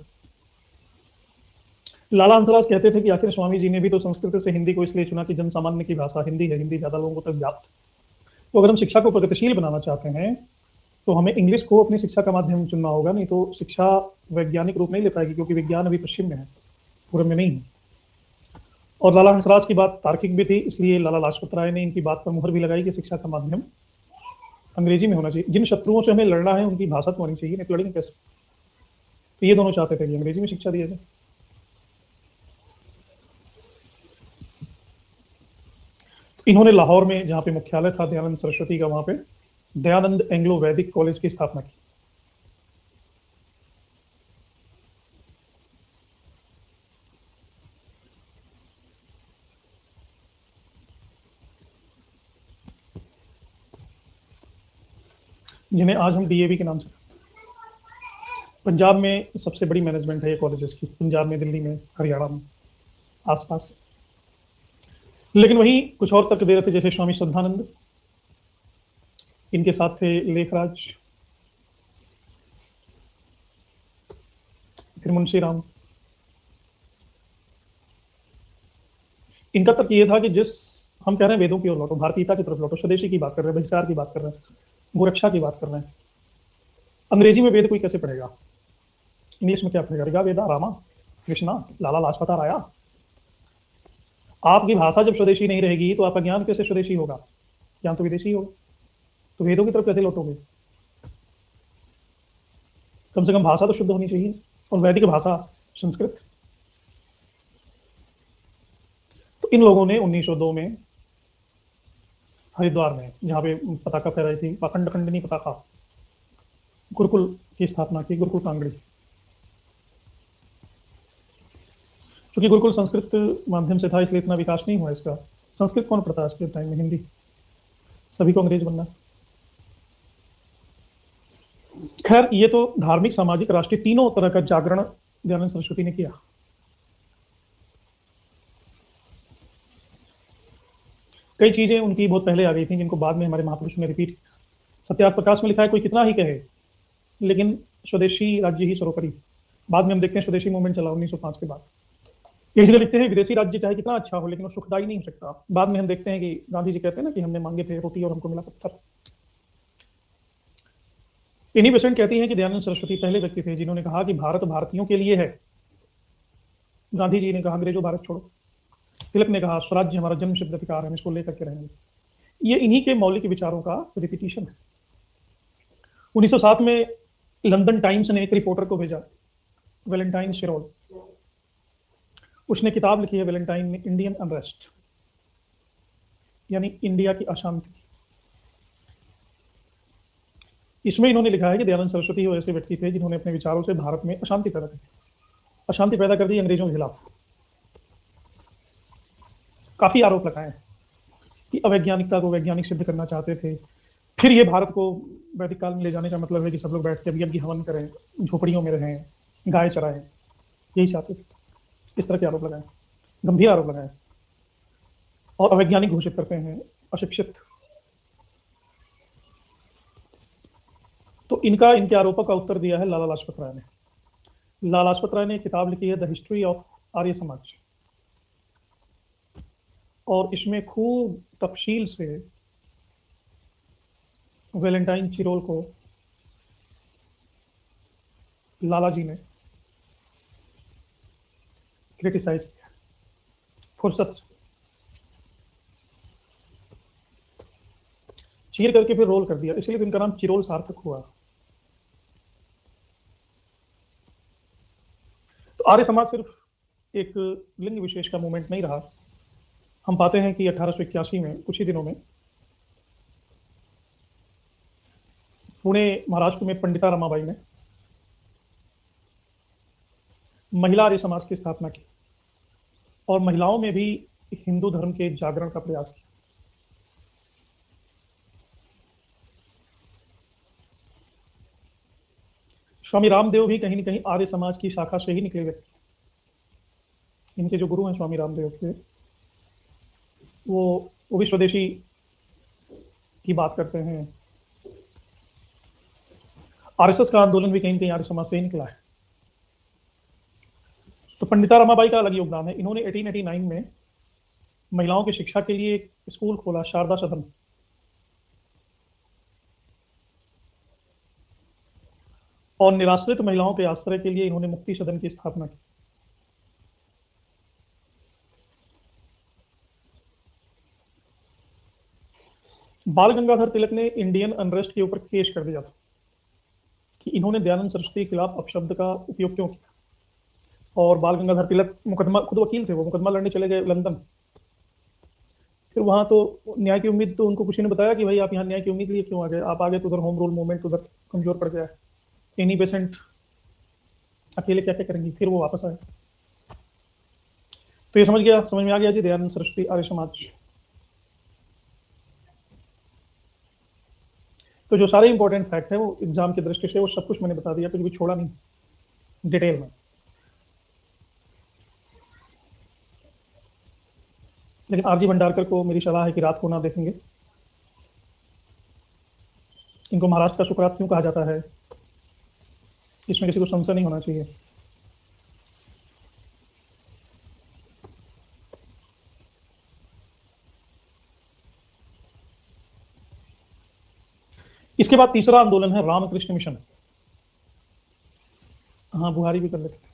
लाला हंसराज कहते थे कि आखिर स्वामी जी ने भी तो संस्कृत से हिंदी को इसलिए चुना कि जन सामान्य की भाषा हिंदी है, हिंदी ज्यादा लोगों तक व्याप्त। तो अगर हम शिक्षा को प्रगतिशील बनाना चाहते हैं तो हमें इंग्लिश को अपनी शिक्षा का माध्यम चुनना होगा, नहीं तो शिक्षा वैज्ञानिक रूप नहीं ले पाएगी, क्योंकि विज्ञान अभी पश्चिम में है, पूर्व में नहीं है। और लाला हंसराज की बात तार्किक भी थी, इसलिए लाला लाजपत राय ने इनकी बात पर मुहर भी लगाई कि शिक्षा का माध्यम अंग्रेजी में होना चाहिए। जिन शत्रुओं से हमें लड़ना है उनकी भाषा तो होनी चाहिए, नहीं तो लड़ेंगे कैसे। तो ये दोनों चाहते थे कि अंग्रेजी में शिक्षा दी जाए। इन्होंने लाहौर में, जहाँ पे मुख्यालय था दयानंद सरस्वती का, वहां पे दयानंद एंग्लो वैदिक कॉलेज की स्थापना की। जिन्हें आज हम डीएवी के नाम से। पंजाब में सबसे बड़ी मैनेजमेंट है ये कॉलेजेस की, पंजाब में, दिल्ली में, हरियाणा में, आसपास। लेकिन वहीं कुछ और तर्क दे रहे थे, जैसे स्वामी श्रद्धानंद, इनके साथ थे लेखराज, फिर मुंशी राम। इनका तर्क ये था कि जिस, हम कह रहे हैं वेदों की ओर लौटो, भारतीयता की तरफ लौटो, स्वदेशी की बात कर रहे हैं, बहिष्कार की बात कर रहे हैं, गोरक्षा की बात कर रहे हैं। अंग्रेजी में वेद कोई कैसे पढ़ेगा? इंग्लिश में क्या पढ़ेगा? ऋगा वेदा रामा कृष्णा लाला लाजपत राया। आपकी भाषा जब स्वदेशी नहीं रहेगी तो आपका ज्ञान कैसे स्वदेशी होगा? ज्ञान तो विदेशी होगा। तो वेदों की तरफ कैसे लौटोगे? कम से कम भाषा तो शुद्ध होनी चाहिए, और वैदिक भाषा संस्कृत। तो इन लोगों ने 1902 में हरिद्वार में, जहाँ पे पताका फहराई थी, अखंड खंडनी पताका, गुरुकुल की स्थापना की, गुरुकुल कांगड़ी। क्योंकि गुरुकुल संस्कृत माध्यम से था, इसलिए इतना विकास नहीं हुआ इसका। संस्कृत कौन पढ़ता है आज के टाइम में? हिंदी। सभी को अंग्रेज बनना। खैर, ये तो धार्मिक, सामाजिक, राष्ट्रीय, तीनों तरह का जागरण दयानंद सरस्वती ने किया। कई चीजें उनकी बहुत पहले आ गई थी, जिनको बाद में हमारे महापुरुषों ने रिपीट किया। सत्यार्थ प्रकाश में लिखा है, कोई कितना ही कहे, लेकिन स्वदेशी राज्य ही सर्वोपरि। बाद में हम देखते हैं स्वदेशी मूवमेंट चला 1905 के बाद। एक जगह लिखते हैं, विदेशी राज्य चाहे कितना अच्छा हो, लेकिन वो सुखदायी नहीं हो सकता। बाद में हम देखते हैं कि गांधी जी कहते हैं ना कि हमने मांगे थे रोटी और हमको मिला पत्थर। इन्हीं पेशेंट कहती हैं कि दयानंद सरस्वती पहले व्यक्ति थे जिन्होंने कहा कि भारत भारतीयों के लिए है। गांधी जी ने कहा अंग्रेजों भारत छोड़ो। तिलक ने कहा स्वराज्य हमारा जन्मसिद्ध अधिकार है, हम इसको लेकर के रहेंगे। ये इन्हीं के मौलिक विचारों का रिपीटिशन है। 1907 में लंदन टाइम्स ने एक रिपोर्टर को भेजा, वैलेंटाइन शिरोल। उसने किताब लिखी है वैलेंटाइन में, इंडियन अनरेस्ट, यानी इंडिया की अशांति। इसमें इन्होंने लिखा है कि दयानंद सरस्वती वो ऐसे व्यक्ति थे जिन्होंने अपने विचारों से भारत में अशांति पैदा कर दी, अशांति पैदा कर दी अंग्रेजों के खिलाफ। काफी आरोप लगाए कि अवैज्ञानिकता को वैज्ञानिक सिद्ध करना चाहते थे। फिर ये भारत को वैदिक काल में ले जाने का मतलब है कि सब लोग बैठ के यज्ञ हवन करें, झोपड़ियों में रहें, गाय चराएं, यही चाहते थे। इस तरह के आरोप लगाए, गंभीर आरोप लगाए, और अवैज्ञानिक घोषित करते हैं, अशिक्षित। तो इनका, इनके आरोपों का उत्तर दिया है लाला लाजपत राय ने। लाला लाजपत राय ने एक किताब लिखी है the history of Arya Samaj, और इसमें खूब तफसील से वैलेंटाइन चिरोल को लाला जी ने क्रिटिसाइज किया फुर्सत से, चीर करके फिर रोल कर दिया, इसलिए तो इनका नाम चिरोल सार्थक हुआ। तो आर्य समाज सिर्फ एक लिंग विशेष का मूवमेंट नहीं रहा। हम पाते हैं कि 1881 में, कुछ ही दिनों में, पुणे महाराष्ट्र में पंडिता रमाबाई ने महिला आर्य समाज की स्थापना की, और महिलाओं में भी हिंदू धर्म के जागरण का प्रयास किया। स्वामी रामदेव भी कहीं न कहीं आर्य समाज की शाखा से ही निकले व्यक्ति। इनके जो गुरु हैं स्वामी रामदेव के, वो भी स्वदेशी की बात करते हैं। आरएसएस का आंदोलन भी कहीं न कहीं आर्य समाज से ही निकला है। तो पंडिता रमाबाई का अलग योगदान है। इन्होंने 1889 में महिलाओं की शिक्षा के लिए एक स्कूल खोला, शारदा सदन। और निराश्रित महिलाओं के आश्रय के लिए इन्होंने मुक्ति सदन की स्थापना की। बाल गंगाधर तिलक ने इंडियन अनरेस्ट के ऊपर केस कर दिया था कि इन्होंने दयानंद सरस्वती के खिलाफ अपशब्द का उपयोग क्यों किया। और बाल गंगाधर तिलक मुकदमा, खुद वकील थे, वो मुकदमा लड़ने चले गए लंदन। फिर वहां तो न्याय की उम्मीद, तो उनको किसी ने बताया कि भाई आप यहाँ न्याय की उम्मीद लिए क्यों आ गए, आप आ गए तो उधर होम रूल मूवमेंट उधर कमजोर पड़ गया है, इन्हीं पेशेंट अकेले क्या क्या करेंगी। फिर वो वापस आए। तो ये समझ में आ गया जी, दयानंद सरस्वती आर्य समाज। तो जो सारे इंपॉर्टेंट फैक्ट है वो एग्जाम की दृष्टि से, वो सब कुछ मैंने बता दिया, कुछ भी छोड़ा नहीं। डिटेल में। लेकिन आरजी भंडारकर को मेरी सलाह है कि रात को ना देखेंगे। इनको महाराष्ट्र का सुकरात क्यों कहा जाता है, इसमें किसी को संशय नहीं होना चाहिए। इसके बाद तीसरा आंदोलन है रामकृष्ण मिशन। हाँ, बुहारी भी कर लेते थे।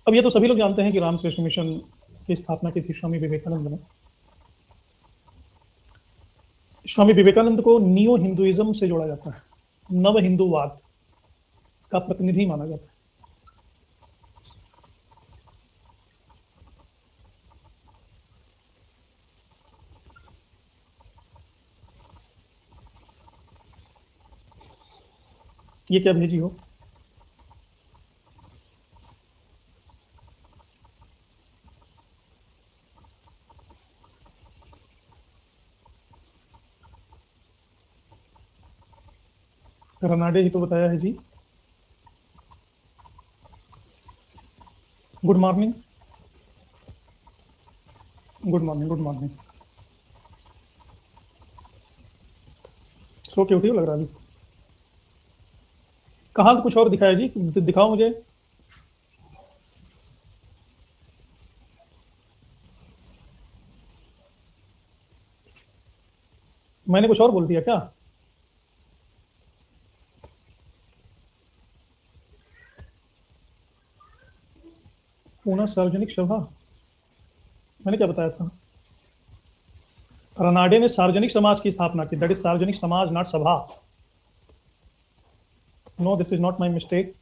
अब ये तो सभी लोग जानते हैं कि रामकृष्ण मिशन की स्थापना की थी स्वामी विवेकानंद ने। स्वामी विवेकानंद को नियो हिंदुइज्म से जोड़ा जाता है, नव हिंदूवाद का प्रतिनिधि माना जाता है। ये क्या भेजी हो? रनाडे ही तो बताया है जी। Good morning. Good morning, good morning. सो के उठी हो लग रहा है अभी। कहाँ तो कुछ और दिखाया जी, दिखाओ मुझे। मैंने कुछ और बोल दिया क्या? पूना सार्वजनिक सभा, मैंने क्या बताया था? रनाडे ने सार्वजनिक समाज की स्थापना की। दैट इज सार्वजनिक समाज, नॉट सभा। No, this is not my mistake.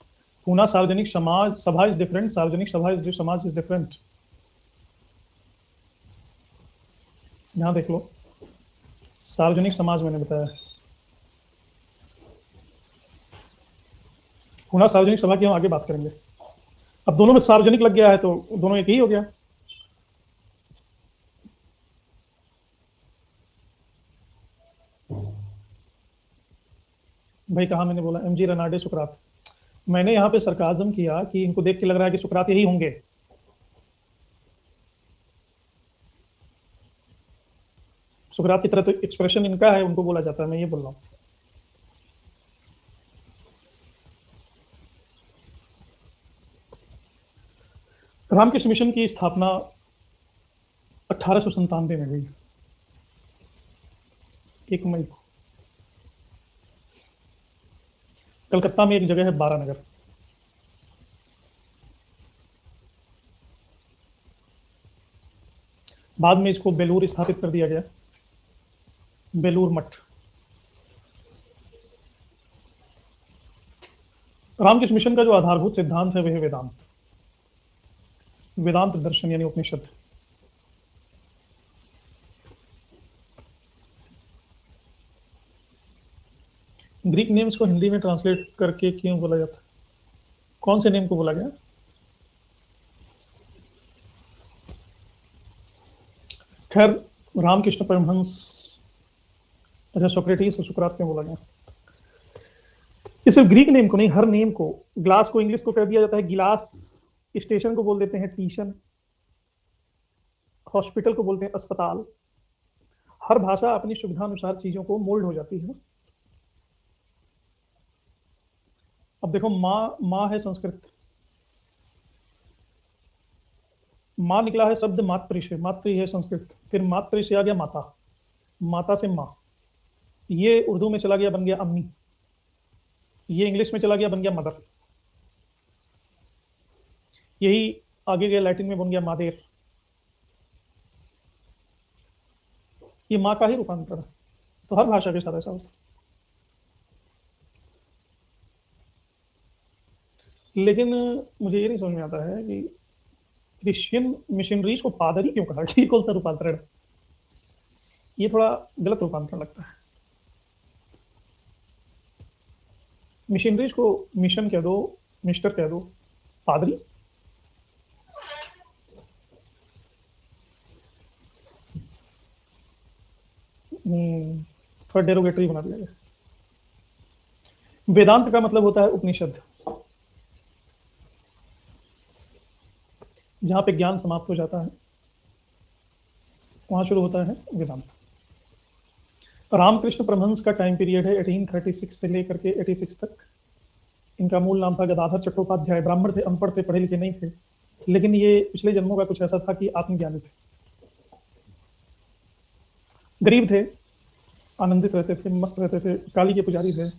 Poona सार्वजनिक समाज, सभा इज डिफरेंट, सार्वजनिक सभा इज, समाज इज डिफरेंट। यहाँ देख लो, सार्वजनिक समाज मैंने बताया। पूना सार्वजनिक सभा की हम आगे बात करेंगे। अब दोनों में सार्वजनिक लग गया है तो दोनों एक ही हो गया। भाई कहा मैंने बोला एमजी रनाडे सुकरात? मैंने यहाँ पे सरकाजम किया कि इनको देख के लग रहा है कि सुकरात यही होंगे। सुकरात की तरह तो एक्सप्रेशन इनका है, उनको बोला जाता है, मैं ये बोल रहा हूँ। रामकृष्ण मिशन की स्थापना 1897 में हुई, 1 मई को। कलकत्ता में एक जगह है बारानगर। बाद में इसको बेलूर स्थापित कर दिया गया, बेलूर मठ। रामकृष्ण मिशन का जो आधारभूत सिद्धांत है वह है वेदांत, वेदांत दर्शन यानी उपनिषद। ग्रीक नेम्स को हिंदी में ट्रांसलेट करके क्यों बोला जाता है? कौन से नेम को बोला गया? खैर, रामकृष्ण परमहंस, अच्छा सोक्रेटिस और सुकरात क्यों बोला गया? ये सिर्फ ग्रीक नेम को नहीं, हर नेम को। ग्लास को इंग्लिश को कह दिया जाता है गिलास, स्टेशन को बोल देते हैं टीशन, हॉस्पिटल को बोलते हैं अस्पताल। हर भाषा अपनी सुविधानुसार चीजों को मोल्ड हो जाती है। अब देखो, माँ, माँ है संस्कृत, माँ निकला है शब्द मातृ से, मातृ है संस्कृत, फिर मातृ से आ गया माता, माता से माँ, ये उर्दू में चला गया बन गया अम्मी, ये इंग्लिश में चला गया बन गया मदर, यही आगे गया लैटिन में बन गया मादेर। ये माँ का ही रूपांतर है। तो हर भाषा के साथ ऐसा होता है। लेकिन मुझे ये नहीं समझ में आता है कि क्रिश्चियन मिशनरीज को पादरी क्यों कहा, कि कौन सा रूपांतरण है? ये थोड़ा गलत रूपांतरण लगता है। मिशनरीज को मिशन कह दो, मिस्टर कह दो, पादरी थोड़ा डेरोगेटरी बना दिया गया। वेदांत का मतलब होता है उपनिषद, जहां पे ज्ञान समाप्त हो जाता है वहां शुरू होता है वेदांत। रामकृष्ण परमहंस का टाइम पीरियड है 1836 से लेकर के 86 तक। इनका मूल नाम था गदाधर चट्टोपाध्याय। ब्राह्मण थे, अनपढ़ थे, पढ़े लिखे नहीं थे, लेकिन ये पिछले जन्मों का कुछ ऐसा था कि आत्मज्ञानी थे। गरीब थे, आनंदित रहते थे, मस्त रहते थे, काली के पुजारी थे।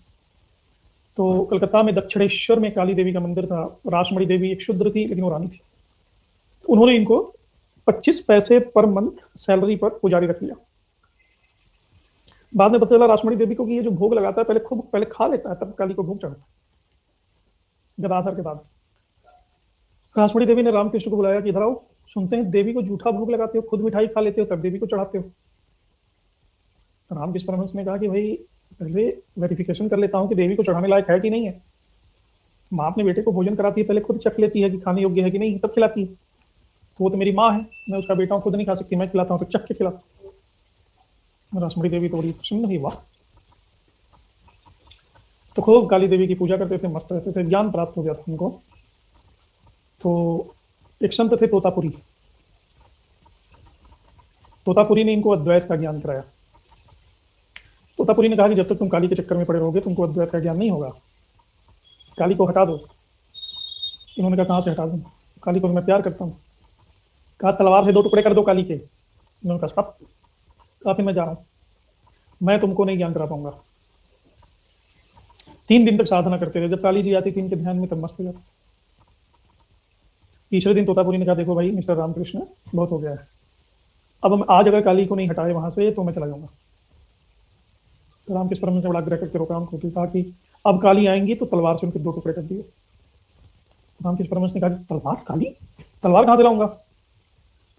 तो कलकत्ता में दक्षिणेश्वर में काली देवी का मंदिर था। रासमणी देवी एक शूद्र थी, लेकिन वो रानी थी। उन्होंने इनको 25 पैसे पर मंथ सैलरी पर पुजारी रख लिया। बाद में पता चला रासमणी देवी को कि ये जो भोग लगाता है पहले खा लेता है, तब काली को भोग चढ़ता है। गदाधर के बाद रासमणी देवी ने रामकृष्ण को बुलाया कि इधर आओ, सुनते हैं देवी को झूठा भोग लगाते हो, खुद मिठाई खा लेते हो, तब देवी को चढ़ाते हो। रामकृष्ण परमहंस ने कहा कि भाई पहले वेरिफिकेशन कर लेता हूँ कि देवी को चढ़ाने लायक है कि नहीं है। माँ अपने बेटे को भोजन कराती है, पहले खुद चख लेती है कि खाने योग्य है कि नहीं, तब खिलाती है। तो वो तो मेरी माँ है, मैं उसका बेटा हूँ, खुद नहीं खा सकती, मैं खिलाता हूँ तो चख के खिलाता हूँ। रासमणी देवी तो बड़ी प्रसन्न हुई, वाह। तो खूब काली देवी की पूजा करते थे, मस्त रहते थे, ज्ञान प्राप्त हो गया था उनको। तो एक संत थे तोतापुरी। तोतापुरी ने इनको अद्वैत का ज्ञान कराया। तोतापुरी ने कहा कि जब तक तुम काली के चक्कर में पड़े रहोगे तुमको अद्वैत का ज्ञान नहीं होगा, काली को हटा दो। इन्होंने कहा कहाँ से हटा दूं, काली को तो मैं प्यार करता हूँ। कहा तलवार से 2 टुकड़े कर दो काली के। इन्होंने कहा स्टॉप। कहा फिर मैं जा रहा हूँ, मैं तुमको नहीं ज्ञान करा पाऊंगा। 3 दिन तक साधना करते रहे। जब काली जी आती थी इनके ध्यान में तब मस्त हो जाता। तीसरे दिन तोतापुरी ने कहा देखो भाई मिस्टर रामकृष्ण, बहुत हो गया है, अब हम आज अगर काली को नहीं हटाए वहां से तो मैं चला जाऊंगा। तो रामकृष्ण परमहंस ने बड़ा आग्रह करके रोका उनको, कहा कि अब काली आएंगी तो तलवार से उनके 2 टुकड़े कर दिए। रामकृष्ण परमहंस ने कहा तलवार, काली तलवार कहाँ से लाऊंगा।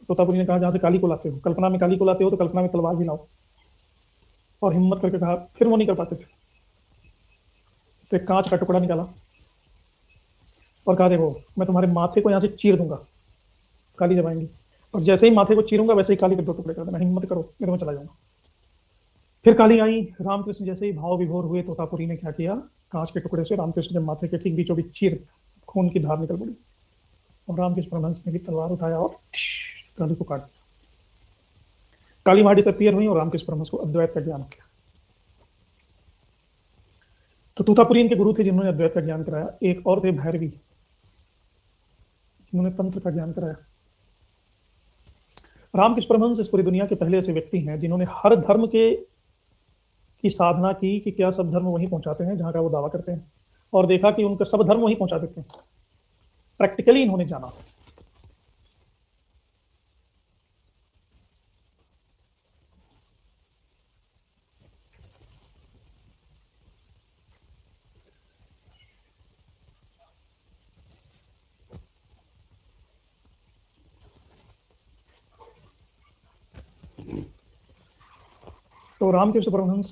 तोतापुरी ने कहा जहां से काली को लाते हो, कल्पना में काली को लाते हो तो कल्पना में तलवार भी लाओ। और हिम्मत करके कहा, फिर वो नहीं कर पाते थे। तो एक कांच का टुकड़ा निकाला और कहा देखो मैं तुम्हारे माथे को यहाँ से चीर दूंगा काली जब आएंगी, और जैसे ही माथे को चीरूंगा वैसे ही काली के 2 टुकड़े कर देना, हिम्मत करो, नहीं तो मैं चला जाऊंगा। फिर काली आई। रामकृष्ण जैसे ही भाव विभोर हुए, तोतापुरी ने क्या किया, कांच के टुकड़े से रामकृष्ण के माथे के ठीक बीचों बीच चीर, खून की धार निकल पड़ी। और रामकृष्ण परमहंस ने भी तलवार उठाया और काली को काट दिया। काली वहां डिसअपियर हुई और रामकृष्ण परमहंस को अद्वैत का ज्ञान किया। तो तोतापुरी इनके गुरु थे जिन्होंने अद्वैत का ज्ञान कराया। एक और थे भैरवी, जिन्होंने तंत्र का ज्ञान कराया। रामकृष्ण परमहंस इस पूरी दुनिया के पहले ऐसे व्यक्ति हैं जिन्होंने हर धर्म के की साधना की कि क्या सब धर्म वहीं पहुंचाते हैं जहां का वो दावा करते हैं, और देखा कि उनका सब धर्म वहीं पहुंचा देते हैं। प्रैक्टिकली इन्होंने जाना। तो रामकृष्ण परमहंस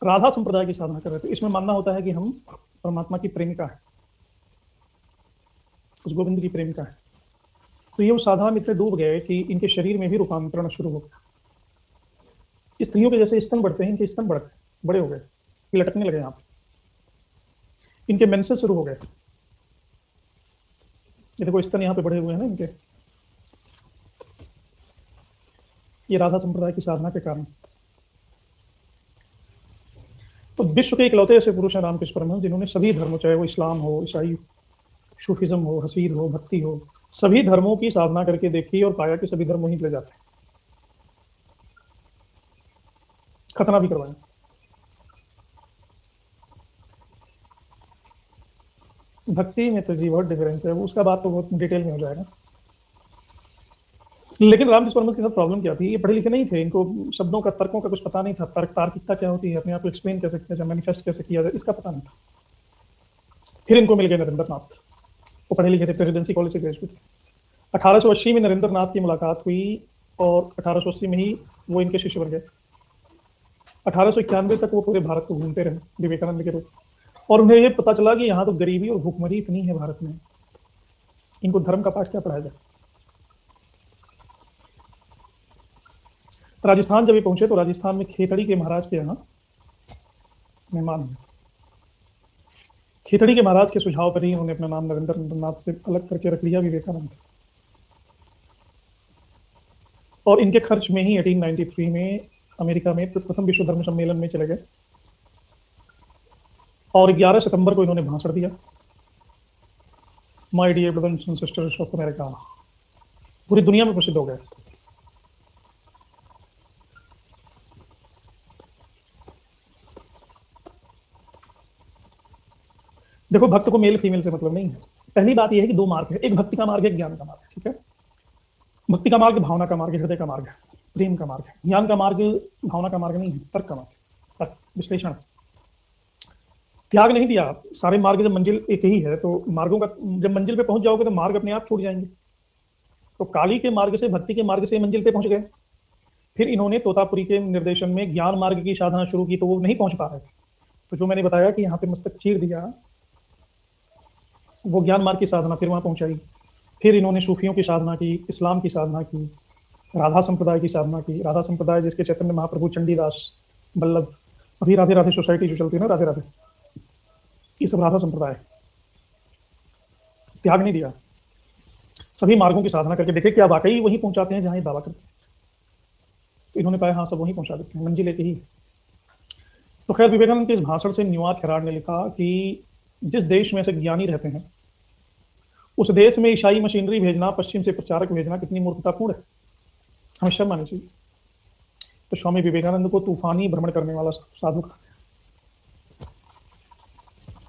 राधा संप्रदाय की साधना कर रहे थे। इसमें मानना होता है कि हम परमात्मा की प्रेमिका है, उस गोविंद की प्रेमिका है। तो ये उस साधना में इतने डूब गए कि इनके शरीर में भी रूपांतरण शुरू हो गया। स्त्रियों के जैसे स्तन बढ़ते हैं, इनके स्तन बढ़ गए, बड़े हो गए, ये लटकने लगे। यहाँ पे इनके मेंसेस शुरू हो गए। ये देखो स्तन यहाँ पे बढ़े हुए हैं ना इनके, ये राधा संप्रदाय की साधना के कारण। तो विश्व के इकलौते ऐसे पुरुष हैं रामकृष्ण परमहंस जिन्होंने सभी धर्मों, चाहे वो इस्लाम हो, ईसाई, सूफिज्म हो, हसीद हो, भक्ति हो, सभी धर्मों की साधना करके देखी और पाया कि सभी धर्म वहीं ले जाते हैं। खतना भी करवाया। भक्ति में तो जी बहुत डिफरेंस है, वो उसका बात तो बहुत डिटेल में हो जाएगा। लेकिन रामकृष्ण परमहंस के साथ प्रॉब्लम क्या थी, ये पढ़े लिखे नहीं थे, इनको शब्दों का, तर्कों का कुछ पता नहीं था। तर्क, तार्किकता क्या होती है, अपने आप को एक्सप्लेन कैसे किया जाए, मैनिफेस्ट कैसे किया जाए, इसका पता नहीं था। फिर इनको मिल गए नरेंद्र नाथ। वो पढ़े लिखे थे, प्रेसिडेंसी कॉलेज से ग्रेजुएट थे। 1880 में नरेंद्र नाथ की मुलाकात हुई और 1880 में ही वो इनके शिष्य बन गए। 1891 तक वो पूरे भारत को घूमते रहे विवेकानंद के रूप। और उन्हें ये पता चला कि यहाँ तो गरीबी और भूखमरी इतनी है भारत में, इनको धर्म का पाठ क्या पढ़ाया जाए। राजस्थान जब ये पहुंचे तो राजस्थान में खेतड़ी के महाराज के यहाँ मेहमान हुए। खेतड़ी के महाराज के सुझाव पर ही उन्होंने अपना नाम नरेंद्र नाथ से अलग करके रख लिया विवेकानंद। और इनके खर्च में ही 1893 में अमेरिका में प्रथम विश्व धर्म सम्मेलन में चले गए और 11 सितंबर को इन्होंने भाषण दिया, my dear brothers and sisters of America, पूरी दुनिया में प्रसिद्ध हो गए। देखो, भक्त को मेल फीमेल से मतलब नहीं है। पहली बात यह है कि दो मार्ग है, एक भक्ति का मार्ग है, एक ज्ञान का मार्ग है। ठीक है, भक्ति का मार्ग भावना का मार्ग है, हृदय का मार्ग है, प्रेम का मार्ग है। ज्ञान का मार्ग भावना का मार्ग नहीं है, तर्क का मार्ग है, तर्क विश्लेषण। त्याग नहीं दिया, सारे मार्ग जब मंजिल एक ही है तो मार्गों का जब मंजिल पे पहुंच जाओगे तो मार्ग अपने आप छूट जाएंगे। तो काली के मार्ग से भक्ति के मार्ग से मंजिल पे पहुंच गए। फिर इन्होंने तोतापुरी के निर्देशन में ज्ञान मार्ग की साधना शुरू की तो वो नहीं पहुंच पा रहे थे। तो जो मैंने बताया कि यहाँ पे मस्तक चीर दिया, वो ज्ञान मार्ग की साधना फिर वहां पहुंचाई। फिर इन्होंने सूफियों की साधना की, इस्लाम की साधना की, राधा संप्रदाय की साधना की। राधा संप्रदाय जिसके चैतन्य महाप्रभु, चंडीदास, बल्लभ, अभी राधे राधे सोसाइटी जो चलती है ना, राधे राधे, ये सब राधा संप्रदाय। त्याग नहीं दिया, सभी मार्गों की साधना करके देखे क्या वाकई वहीं पहुंचाते हैं जहां ये दावा करते हैं। तो इन्होंने पाया हाँ सब वहीं पहुंचा देते हैं, मंजिल एक ही। तो खैर, विवेकानंद के इस भाषण से न्यूयॉर्क हेराल्ड ने लिखा कि जिस देश में ऐसे ज्ञानी रहते हैं उस देश में ईसाई मशीनरी भेजना, पश्चिम से प्रचारक भेजना कितनी मूर्खतापूर्ण है, हमें शर्म आनी चाहिए। तो स्वामी विवेकानंद को तूफानी भ्रमण करने वाला साधु कहा,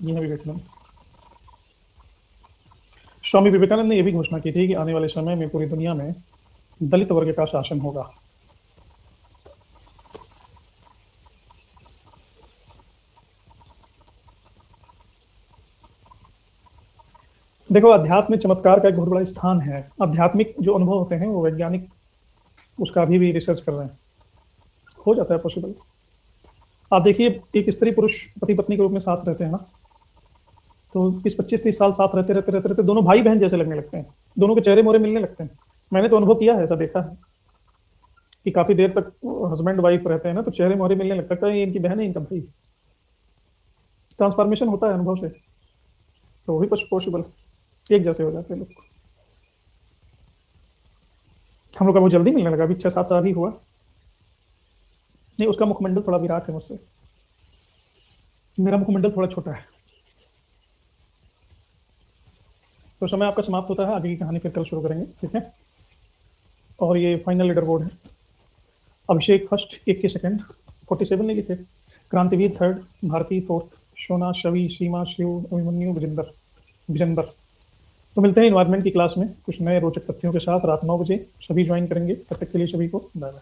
ये है विवेकानंद। स्वामी विवेकानंद ने यह भी घोषणा की थी कि आने वाले समय में पूरी दुनिया में दलित वर्ग का शासन होगा। देखो, अध्यात्म में चमत्कार का एक बहुत बड़ा स्थान है। आध्यात्मिक जो अनुभव होते हैं वो वैज्ञानिक उसका अभी भी रिसर्च कर रहे हैं, हो जाता है पॉसिबल। आप देखिए, एक स्त्री पुरुष पति पत्नी के रूप में साथ रहते हैं ना, तो 20-25-30 साल साथ रहते रहते रहते रहते दोनों भाई बहन जैसे लगने लगते हैं, दोनों के चेहरे मोहरे मिलने लगते हैं। मैंने तो अनुभव किया है, ऐसा देखा है कि काफी देर तक हस्बैंड वाइफ रहते हैं ना तो चेहरे मोहरे मिलने लगता है, ये इनकी बहन है, इनका भाई। ट्रांसफॉर्मेशन होता है अनुभव से, तो वो भी पॉसिबल, एक जैसे हो जाते हैं लोग। हम लोग का वो जल्दी मिलने लगा, अभी 6-7 साल ही हुआ। नहीं, उसका मुखमंडल थोड़ा विराट है मुझसे, मेरा मुखमंडल थोड़ा छोटा है। तो समय आपका समाप्त होता है, आगे की कहानी फिर कल शुरू करेंगे। ठीक है, और ये फाइनल लीडर बोर्ड है। अभिषेक फर्स्ट, 21 सेकंड, 47 नहीं लिखे। क्रांतिवीर थर्ड, भारती फोर्थ, शोना, शवि, सीमा, शिव, अभिमन्यु, विजेंदर विजेंदर। तो मिलते हैं इन्वायरमेंट की क्लास में कुछ नए रोचक तथ्यों के साथ रात 9 बजे। सभी ज्वाइन करेंगे, तब तक के लिए सभी को बाय बाय।